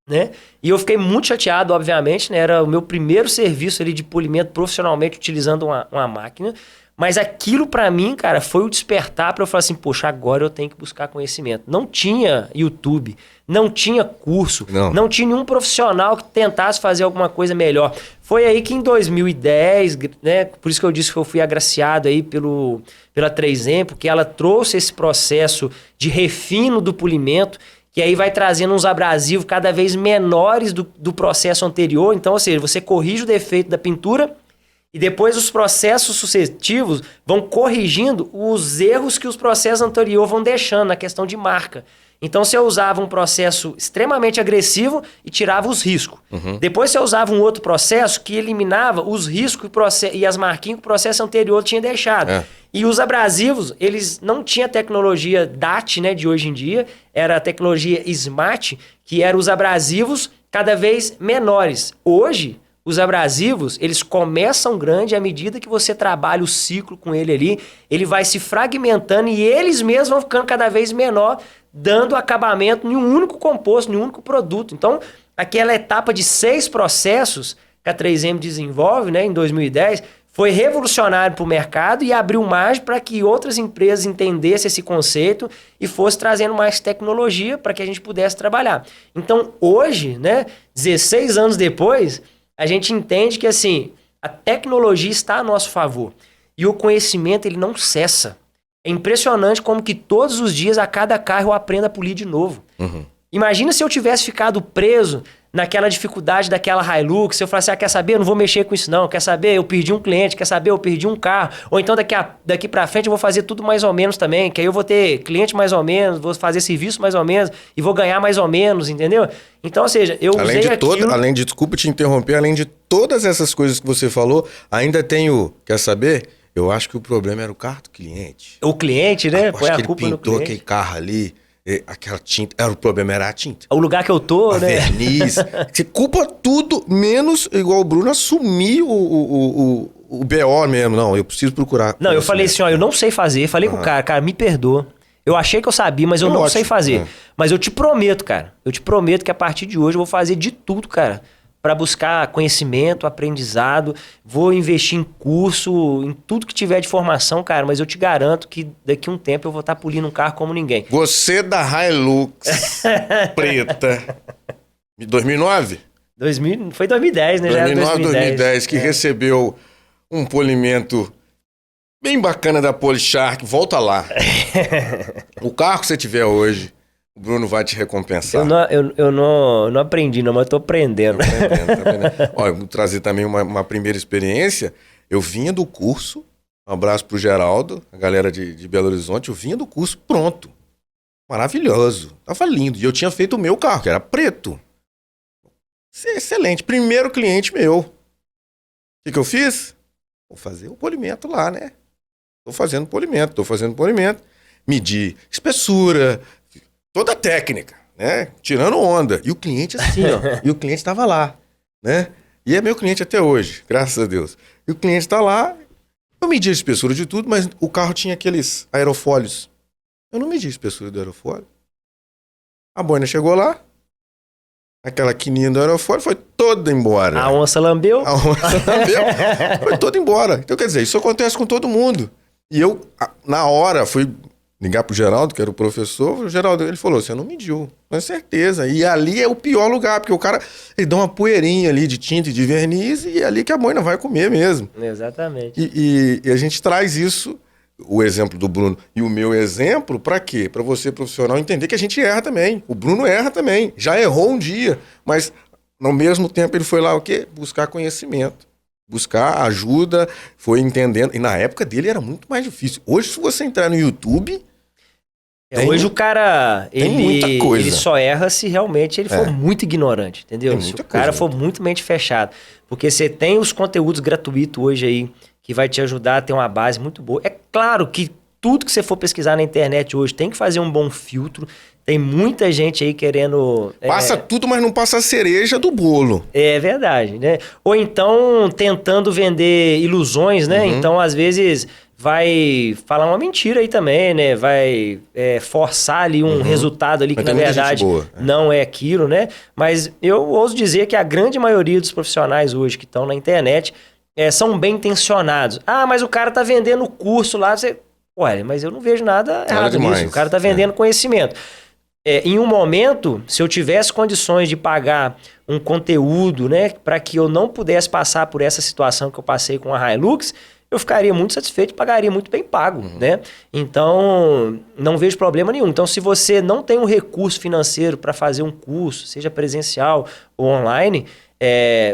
né? E eu fiquei muito chateado, obviamente, né? Era o meu primeiro serviço ali de polimento profissionalmente utilizando uma máquina. Mas aquilo pra mim, cara, foi o despertar pra eu falar assim, poxa, agora eu tenho que buscar conhecimento. Não tinha YouTube, não tinha curso, não tinha nenhum profissional que tentasse fazer alguma coisa melhor. Foi aí que em 2010, né, por isso que eu disse que eu fui agraciado aí pela 3M, porque ela trouxe esse processo de refino do polimento, que aí vai trazendo uns abrasivos cada vez menores do processo anterior. Então, ou seja, você corrige o defeito da pintura e depois os processos sucessivos vão corrigindo os erros que os processos anteriores vão deixando na questão de marca. Então, você usava um processo extremamente agressivo e tirava os riscos. Depois, você usava um outro processo que eliminava os riscos e as marquinhas que o processo anterior tinha deixado. E os abrasivos, eles não tinham a tecnologia DAT, né, de hoje em dia, era a tecnologia SMAT, que eram os abrasivos cada vez menores. Hoje, os abrasivos, eles começam grande à medida que você trabalha o ciclo com ele ali, ele vai se fragmentando e eles mesmos vão ficando cada vez menor, dando acabamento em um único composto, em um único produto. Então, aquela etapa de 6 processos que a 3M desenvolve, né, em 2010, foi revolucionário para o mercado e abriu margem para que outras empresas entendessem esse conceito e fosse trazendo mais tecnologia para que a gente pudesse trabalhar. Então, hoje, né, 16 anos depois, a gente entende que assim, a tecnologia está a nosso favor e o conhecimento ele não cessa. É impressionante como que todos os dias, a cada carro, eu aprendo a polir de novo. Imagina se eu tivesse ficado preso naquela dificuldade daquela Hilux, se eu falasse, quer saber, eu não vou mexer com isso não, quer saber, eu perdi um cliente, quer saber, eu perdi um carro, ou então daqui pra frente eu vou fazer tudo mais ou menos também, que aí eu vou ter cliente mais ou menos, vou fazer serviço mais ou menos, e vou ganhar mais ou menos, entendeu? Então, ou seja, eu usei aquilo... Desculpa te interromper, além de todas essas coisas que você falou, ainda tenho, quer saber? Eu acho que o problema era o carro do cliente. O cliente, né? Põe a culpa no cliente. Ele pintou aquele carro ali, aquela tinta. O problema era a tinta. O lugar que eu tô, a né? Verniz. Você culpa tudo, menos, igual o Bruno, assumir o BO mesmo. Não, eu preciso procurar. Não, eu falei assim, ó, eu não sei fazer. Falei com o cara, me perdoa. Eu achei que eu sabia, mas eu não sei fazer. Mas eu te prometo, cara. Eu te prometo que a partir de hoje eu vou fazer de tudo, cara, para buscar conhecimento, aprendizado, vou investir em curso, em tudo que tiver de formação, cara, mas eu te garanto que daqui a um tempo eu vou estar polindo um carro como ninguém. Você da Hilux preta, 2009? Foi 2010, né? 2010, que recebeu um polimento bem bacana da Polishark, volta lá. O carro que você tiver hoje, o Bruno vai te recompensar. Eu não aprendi, não, mas eu tô aprendendo. Tá aprendendo. Olha, vou trazer também uma primeira experiência. Eu vinha do curso, um abraço pro Geraldo, a galera de Belo Horizonte, eu vinha do curso pronto. Maravilhoso, tava lindo. E eu tinha feito o meu carro, que era preto. Excelente, primeiro cliente meu. O que eu fiz? Vou fazer o polimento lá, né? Tô fazendo polimento. Medir espessura, toda a técnica, né? Tirando onda. E o cliente assim, ó. E o cliente estava lá, né? E é meu cliente até hoje, graças a Deus. E o cliente está lá. Eu medi a espessura de tudo, mas o carro tinha aqueles aerofólios. Eu não medi a espessura do aerofólio. A boina chegou lá. Aquela quininha do aerofólio foi toda embora. A onça lambeu? Foi toda embora. Então, quer dizer, isso acontece com todo mundo. E eu, na hora, fui ligar pro Geraldo, que era o professor. O Geraldo, ele falou, você não mediu, com certeza. E ali é o pior lugar, porque o cara, ele dá uma poeirinha ali de tinta e de verniz e é ali que a boina vai comer mesmo. Exatamente. E a gente traz isso, o exemplo do Bruno e o meu exemplo, para quê? Para você, profissional, entender que a gente erra também. O Bruno erra também. Já errou um dia, mas no mesmo tempo ele foi lá o quê? Buscar conhecimento. Buscar ajuda, foi entendendo. E na época dele era muito mais difícil. Hoje, se você entrar no YouTube... hoje o cara, muita coisa. Ele só erra se realmente ele for muito ignorante, entendeu? Se o cara for muito mente fechada. Porque você tem os conteúdos gratuitos hoje aí, que vai te ajudar a ter uma base muito boa. É claro que tudo que você for pesquisar na internet hoje tem que fazer um bom filtro. Tem muita gente aí querendo... Passa tudo, mas não passa a cereja do bolo. É verdade, né? Ou então tentando vender ilusões, né? Então, às vezes, vai falar uma mentira aí também, né? Vai forçar ali um resultado ali que, na verdade, não é aquilo, né? Mas eu ouso dizer que a grande maioria dos profissionais hoje que estão na internet são bem intencionados. Ah, mas o cara tá vendendo curso lá, você... Olha, mas eu não vejo nada errado nisso. O cara tá vendendo conhecimento. Em um momento, se eu tivesse condições de pagar um conteúdo, né, para que eu não pudesse passar por essa situação que eu passei com a Hilux, eu ficaria muito satisfeito e pagaria muito bem pago, né? Então, não vejo problema nenhum. Então, se você não tem um recurso financeiro para fazer um curso, seja presencial ou online,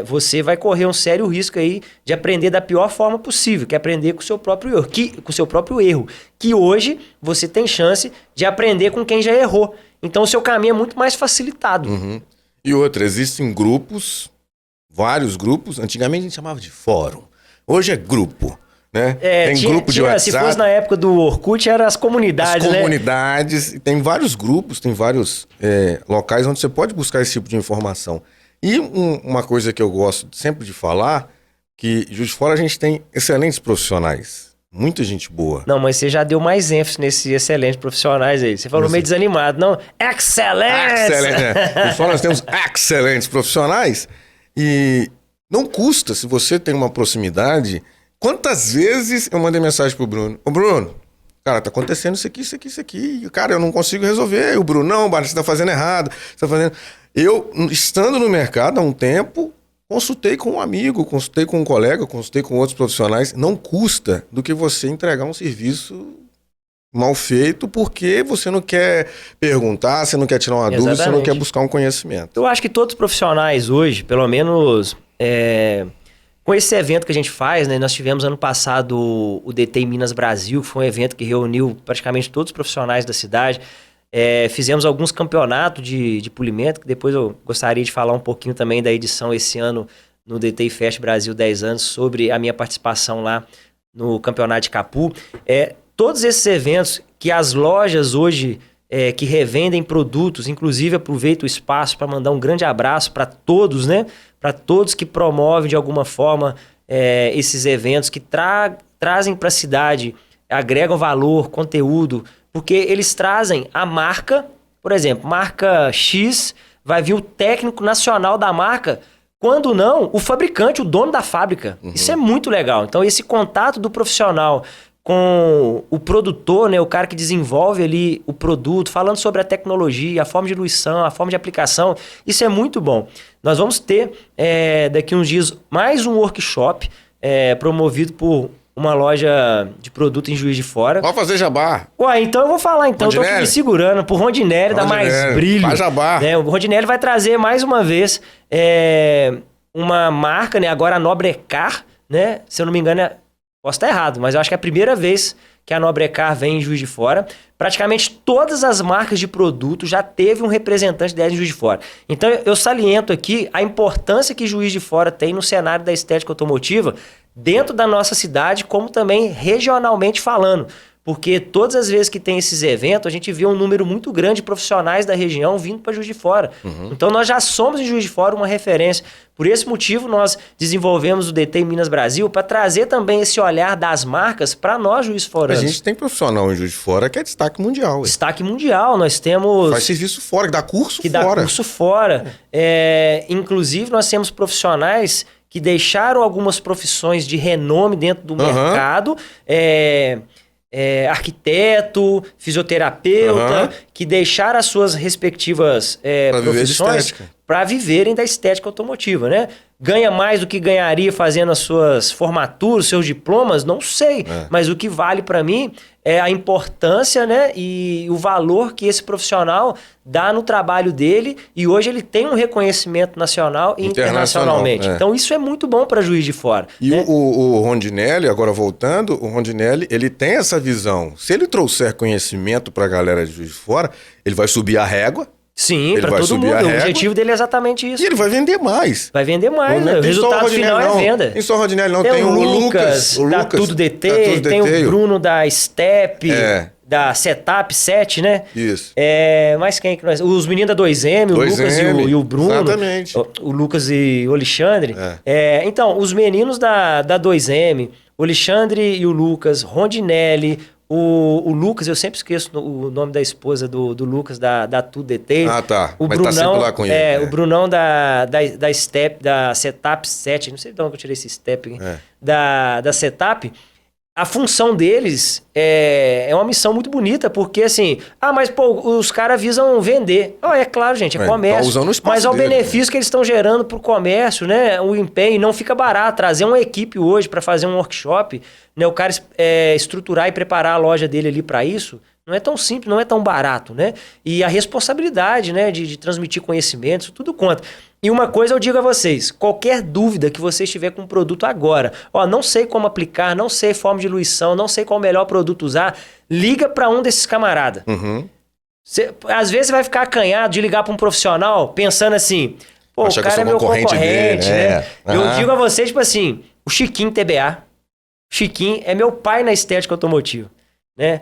você vai correr um sério risco aí de aprender da pior forma possível, que é aprender com o seu próprio erro, que hoje você tem chance de aprender com quem já errou. Então, o seu caminho é muito mais facilitado. E outra, existem grupos, vários grupos, antigamente a gente chamava de fórum, hoje é grupo. Né? Tem grupo de WhatsApp. Se fosse na época do Orkut, eram as comunidades, né? As comunidades, tem vários grupos, tem vários locais onde você pode buscar esse tipo de informação. E uma coisa que eu gosto sempre de falar, que Juiz de Fora a gente tem excelentes profissionais, muita gente boa. Não, mas você já deu mais ênfase nesses excelentes profissionais aí. Você falou meio desanimado, não? Excelente! Excelente, né? Juiz de Fora nós temos excelentes profissionais e não custa, se você tem uma proximidade. Quantas vezes eu mandei mensagem pro Bruno? Ô Bruno, cara, tá acontecendo isso aqui. Cara, eu não consigo resolver. O Bruno, não, você tá fazendo errado. Você tá fazendo... Eu, estando no mercado há um tempo, consultei com um amigo, consultei com um colega, consultei com outros profissionais. Não custa do que você entregar um serviço mal feito porque você não quer perguntar, você não quer tirar uma dúvida, você não quer buscar um conhecimento. Eu acho que todos os profissionais hoje, pelo menos... Com esse evento que a gente faz, né, nós tivemos ano passado o DT Minas Brasil, que foi um evento que reuniu praticamente todos os profissionais da cidade. Fizemos alguns campeonatos de polimento, que depois eu gostaria de falar um pouquinho também da edição esse ano no DT Fest Brasil 10 anos, sobre a minha participação lá no campeonato de Capu. Todos esses eventos que as lojas hoje que revendem produtos, inclusive aproveito o espaço para mandar um grande abraço para todos, né? Para todos que promovem de alguma forma esses eventos, que trazem para a cidade, agregam valor, conteúdo, porque eles trazem a marca, por exemplo, marca X, vai vir o técnico nacional da marca, quando não, o fabricante, o dono da fábrica. Isso é muito legal. Então, esse contato do profissional com o produtor, né, o cara que desenvolve ali o produto, falando sobre a tecnologia, a forma de diluição, a forma de aplicação, isso é muito bom. Nós vamos ter daqui uns dias mais um workshop promovido por uma loja de produto em Juiz de Fora. Pode fazer jabá. Ué, então eu vou falar então, Rondinelli. Eu tô aqui me segurando pro Rondinelli dar mais brilho. Faz jabá. O Rondinelli vai trazer mais uma vez uma marca, né, agora a Nobrecar, né, se eu não me engano posso estar errado, mas eu acho que é a primeira vez que a Nobrecar vem em Juiz de Fora. Praticamente todas as marcas de produto já teve um representante dela em Juiz de Fora. Então eu saliento aqui a importância que Juiz de Fora tem no cenário da estética automotiva dentro da nossa cidade, como também regionalmente falando. Porque todas as vezes que tem esses eventos, a gente vê um número muito grande de profissionais da região vindo para Juiz de Fora. Então nós já somos em Juiz de Fora uma referência. Por esse motivo, nós desenvolvemos o DT Minas Brasil para trazer também esse olhar das marcas para nós, Juiz de Fora. A gente tem profissional em Juiz de Fora que é destaque mundial. Destaque mundial, nós temos... Faz serviço fora, que dá curso fora. Dá curso fora. Inclusive, nós temos profissionais que deixaram algumas profissões de renome dentro do mercado... arquiteto, fisioterapeuta, que deixaram as suas respectivas profissões para viverem da estética automotiva, né? Ganha mais do que ganharia fazendo as suas formaturas, seus diplomas? Não sei. Mas o que vale para mim é a importância, né, e o valor que esse profissional dá no trabalho dele, e hoje ele tem um reconhecimento nacional e internacionalmente. Então isso é muito bom para Juiz de Fora. E né? o Rondinelli, agora voltando, o Rondinelli, ele tem essa visão. Se ele trouxer conhecimento para a galera de Juiz de Fora, ele vai subir a régua. Sim, para todo mundo. O objetivo dele é exatamente isso. E ele vai vender mais. Vai vender mais, né? O resultado final é venda. Tem só o Rondinelli, não. Tem o Lucas da Tudo DT, tem o Bruno da Step, da Setup 7, né? Isso. Mas quem que nós... Os meninos da 2M, o Lucas e o Bruno. Exatamente. O Lucas e o Alexandre. Então, os meninos da 2M, o Alexandre e o Lucas, Rondinelli... O Lucas, eu sempre esqueço o nome da esposa do Lucas, da Tudo DT. Tá. O Mas Brunão, tá sempre lá com ele. O Brunão da Step, da Setup 7, não sei de onde eu tirei esse Step aqui, da Setup. a função deles é uma missão muito bonita, porque assim, mas pô, os caras visam vender. É claro, gente, é comércio. Tá usando o espaço mas ao dele, benefício que eles estão gerando pro comércio, né? O empenho não fica barato. Trazer uma equipe hoje para fazer um workshop, né? O cara estruturar e preparar a loja dele ali para isso, não é tão simples, não é tão barato, né? E a responsabilidade, né, de transmitir conhecimentos, tudo conta. E uma coisa eu digo a vocês, qualquer dúvida que você estiver com um produto agora, não sei como aplicar, não sei forma de diluição, não sei qual o melhor produto usar, liga para um desses camaradas. Às vezes você vai ficar acanhado de ligar para um profissional pensando assim, pô, o cara é meu concorrente, né? Eu digo a vocês, tipo assim, o Chiquinho TBA. Chiquinho é meu pai na estética automotiva, né?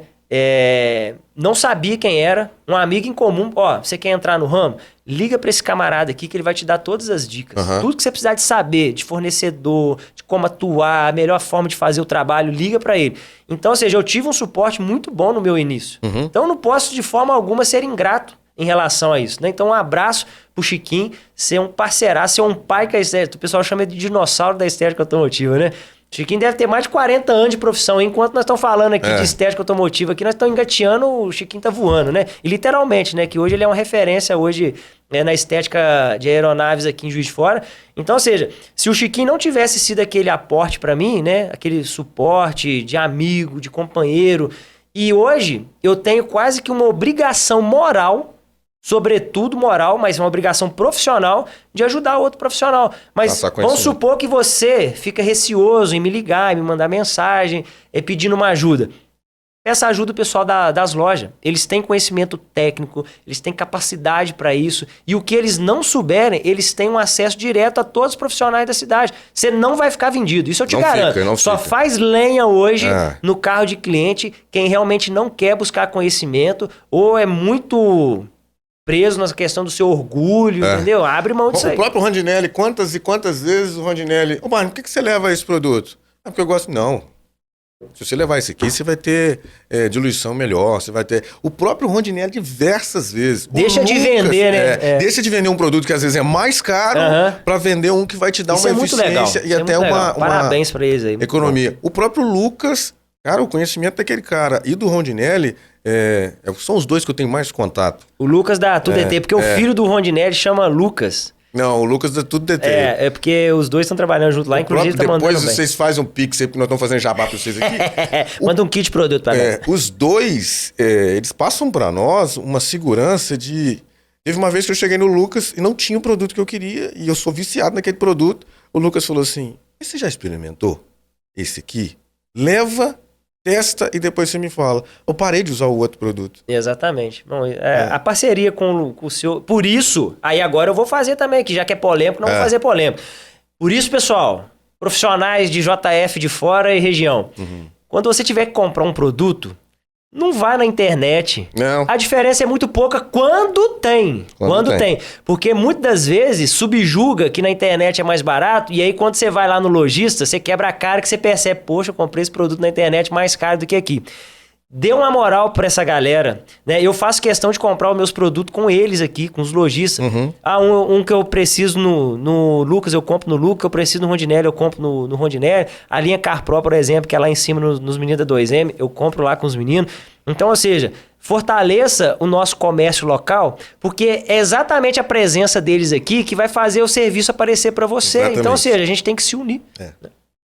Não sabia quem era, um amigo em comum. Você quer entrar no ramo? Liga para esse camarada aqui que ele vai te dar todas as dicas. Tudo que você precisar de saber, de fornecedor, de como atuar, a melhor forma de fazer o trabalho, liga para ele. Então, ou seja, eu tive um suporte muito bom no meu início. Então, eu não posso de forma alguma ser ingrato em relação a isso, né? Então, um abraço pro Chiquinho, ser um parceiraço, ser um pai que a estética. O pessoal chama de dinossauro da estética automotiva, né? Chiquinho deve ter mais de 40 anos de profissão. Enquanto nós estamos falando aqui de estética automotiva, aqui nós estamos engateando, o Chiquinho tá voando, né? E literalmente, né? Que hoje ele é uma referência hoje, né, na estética de aeronaves aqui em Juiz de Fora. Então, ou seja, se o Chiquinho não tivesse sido aquele aporte para mim, né? Aquele suporte de amigo, de companheiro. E hoje eu tenho quase que uma obrigação moral, sobretudo moral, mas uma obrigação profissional de ajudar outro profissional. Mas vamos supor que você fica receoso em me ligar, em me mandar mensagem, pedindo uma ajuda. Peça ajuda o pessoal das lojas. Eles têm conhecimento técnico, eles têm capacidade para isso. E o que eles não souberem, eles têm um acesso direto a todos os profissionais da cidade. Você não vai ficar vendido, isso eu te garanto. Só faz lenha hoje no carro de cliente quem realmente não quer buscar conhecimento ou é muito preso na questão do seu orgulho, entendeu? Abre mão disso aí. O próprio Rondinelli, quantas e quantas vezes o Rondinelli... Mano, por que você leva esse produto? Porque eu gosto... Não. Se você levar esse aqui, você vai ter diluição melhor, você vai ter... O próprio Rondinelli diversas vezes. Deixa de vender, né? Deixa de vender um produto que às vezes é mais caro para vender um que vai te dar uma eficiência e até uma parabéns para eles aí. Economia. O próprio Lucas, cara, o conhecimento daquele cara e do Rondinelli... são os dois que eu tenho mais contato. O Lucas da Tudo DT, porque o filho do Rondinelli chama Lucas. Não, o Lucas da Tudo DT. É porque os dois estão trabalhando junto lá, inclusive tá mandando depois vocês fazem um pix aí, porque nós estamos fazendo jabá para vocês aqui. Manda um kit de produto para nós. Os dois, eles passam para nós uma segurança de... Teve uma vez que eu cheguei no Lucas e não tinha o produto que eu queria, e eu sou viciado naquele produto. O Lucas falou assim, você já experimentou esse aqui? Leva... Testa e depois você me fala. Eu parei de usar o outro produto. Exatamente. Bom, a parceria com o senhor... Por isso, aí agora eu vou fazer também, que já que é polêmico, não vou fazer polêmico. Por isso, pessoal, profissionais de JF de fora e região, quando você tiver que comprar um produto, não vá na internet. Não. A diferença é muito pouca quando tem. Quando tem. Porque muitas das vezes subjuga que na internet é mais barato e aí quando você vai lá no lojista, você quebra a cara que você percebe, poxa, eu comprei esse produto na internet mais caro do que aqui. Dê uma moral pra essa galera, né? Eu faço questão de comprar os meus produtos com eles aqui, com os lojistas. Um que eu preciso no Lucas, eu compro no Lucas. Eu preciso no Rondinelli, eu compro no Rondinelli. A linha CarPro, por exemplo, que é lá em cima nos meninos da 2M, eu compro lá com os meninos. Então, ou seja, fortaleça o nosso comércio local, porque é exatamente a presença deles aqui que vai fazer o serviço aparecer para você. Exatamente. Então, ou seja, a gente tem que se unir.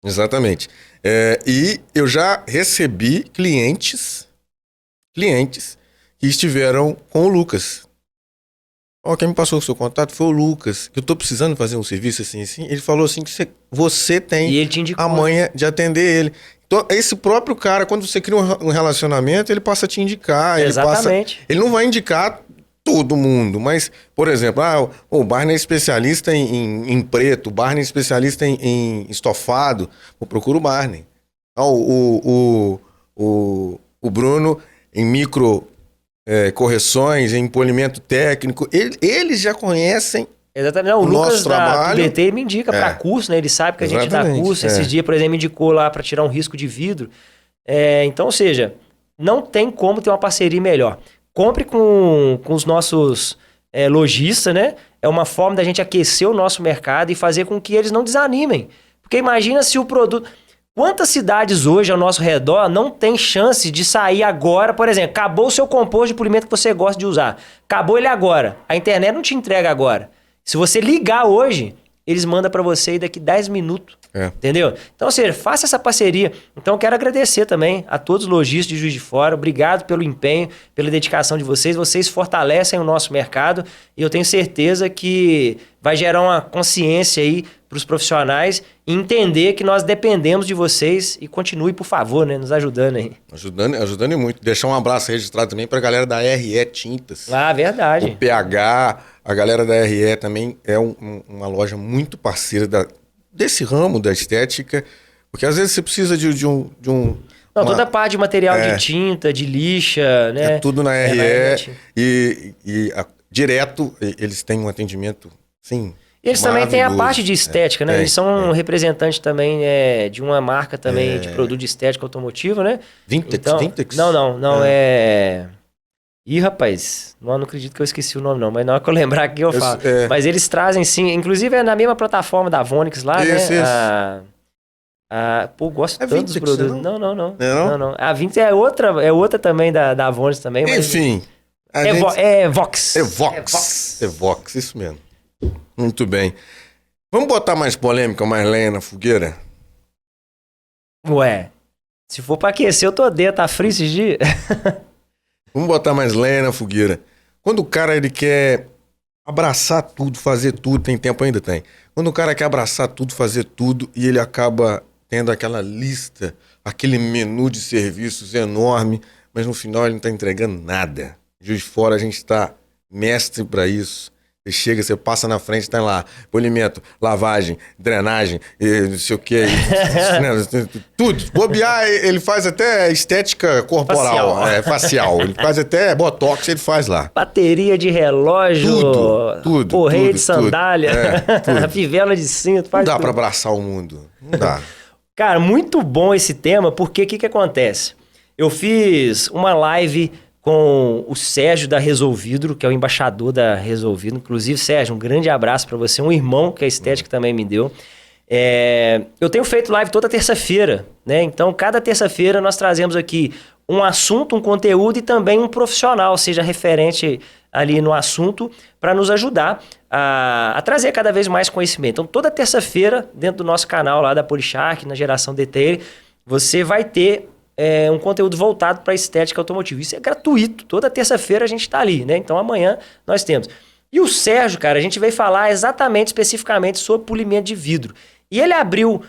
Exatamente. E eu já recebi clientes que estiveram com o Lucas. Quem me passou o seu contato foi o Lucas, que eu tô precisando fazer um serviço assim. Ele falou assim que você tem e ele te indicou, a manha de atender ele. Então, esse próprio cara, quando você cria um relacionamento, ele passa a te indicar. Exatamente. Ele não vai indicar todo mundo, mas, por exemplo, o Barney é especialista em preto, o Barney é especialista em estofado, eu procuro o Barney. O Bruno em micro correções, em polimento técnico, eles já conhecem. Exatamente. Não, o Lucas da DT me indica para curso, né? Ele sabe que a gente dá curso. Esses dias, por exemplo, me indicou lá para tirar um risco de vidro. Então, ou seja, não tem como ter uma parceria melhor. Compre com os nossos lojistas, né? É uma forma da gente aquecer o nosso mercado e fazer com que eles não desanimem. Porque imagina se o produto... Quantas cidades hoje ao nosso redor não tem chance de sair agora? Por exemplo, acabou o seu composto de polimento que você gosta de usar. Acabou ele agora. A internet não te entrega agora. Se você ligar hoje, eles mandam para você daqui 10 minutos. Entendeu? Então, ou seja, faça essa parceria. Então, eu quero agradecer também a todos os lojistas de Juiz de Fora. Obrigado pelo empenho, pela dedicação de vocês. Vocês fortalecem o nosso mercado e eu tenho certeza que vai gerar uma consciência aí para os profissionais e entender que nós dependemos de vocês e continue, por favor, né, nos ajudando aí. Ajudando muito. Deixar um abraço registrado também para a galera da RE Tintas. Ah, verdade. O PH, a galera da RE também é uma loja muito parceira desse ramo da estética, porque às vezes você precisa de um... Não, toda a parte de material de tinta, de lixa, né? É tudo na RE direto eles têm um atendimento, sim. Eles também têm a parte de estética, né? Eles são representantes também de uma marca também de produto de estética automotiva, né? Vintex? Não, é... Ih, rapaz, não acredito que eu esqueci o nome não, mas na hora que eu lembrar aqui eu falo. Mas eles trazem sim, inclusive é na mesma plataforma da Vonix lá, né? Pô, gosto tanto dos produtos. Não. A Vintex é outra também da Vonix também. Mas... Enfim. Vox. Vox, isso mesmo. Muito bem. Vamos botar mais polêmica, mais lenha na fogueira? Ué, se for pra aquecer, eu tô dentro, tá frio esses dias? Vamos botar mais lenha na fogueira. Quando o cara ele quer abraçar tudo, fazer tudo, tem tempo ainda? Tem. Quando o cara quer abraçar tudo, fazer tudo e ele acaba tendo aquela lista, aquele menu de serviços enorme, mas no final ele não tá entregando nada. Juiz de Fora a gente tá mestre para isso. Você chega, você passa na frente, tá lá, polimento, lavagem, drenagem, não sei o que, tudo. Bobear, ele faz até estética corporal, facial. Ele faz até botox, ele faz lá. Bateria de relógio, tudo, correia de sandália, tudo. fivela de cinto, faz Não dá tudo. pra abraçar o mundo, não dá. Cara, muito bom esse tema, porque o que acontece? Eu fiz uma live com o Sérgio da Resolvidro, que é o embaixador da Resolvidro. Inclusive, Sérgio, um grande abraço para você. Um irmão que a Estética também me deu. Eu tenho feito live toda terça-feira, né? Então, cada terça-feira nós trazemos aqui um assunto, um conteúdo e também um profissional, seja referente ali no assunto, para nos ajudar a trazer cada vez mais conhecimento. Então, toda terça-feira, dentro do nosso canal lá da Polishark, na Geração DTL, você vai ter um conteúdo voltado para estética automotiva. Isso é gratuito. Toda terça-feira a gente está ali, né? Então amanhã nós temos. E o Sérgio, cara, a gente veio falar exatamente, especificamente sobre polimento de vidro. E ele abriu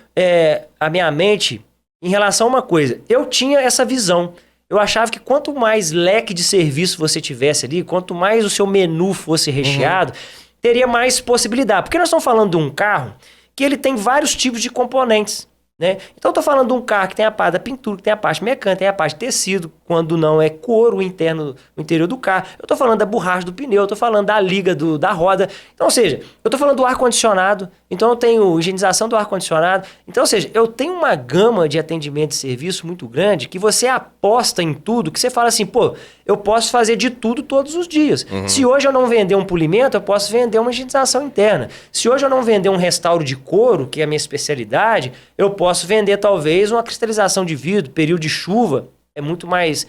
a minha mente em relação a uma coisa. Eu tinha essa visão. Eu achava que quanto mais leque de serviço você tivesse ali, quanto mais o seu menu fosse recheado, teria mais possibilidade. Porque nós estamos falando de um carro que ele tem vários tipos de componentes, né? Então eu tô falando de um carro que tem a parte da pintura, que tem a parte mecânica, tem a parte de tecido, quando não é couro, o interior do carro. Eu tô falando da borracha do pneu, eu tô falando da liga da roda. Então, ou seja, eu tô falando do ar-condicionado, então eu tenho higienização do ar-condicionado. Então, ou seja, eu tenho uma gama de atendimento e serviço muito grande que você aposta em tudo, que você fala assim, pô, eu posso fazer de tudo todos os dias. Se hoje eu não vender um polimento, eu posso vender uma higienização interna. Se hoje eu não vender um restauro de couro, que é a minha especialidade, eu posso vender talvez uma cristalização de vidro, período de chuva, é muito mais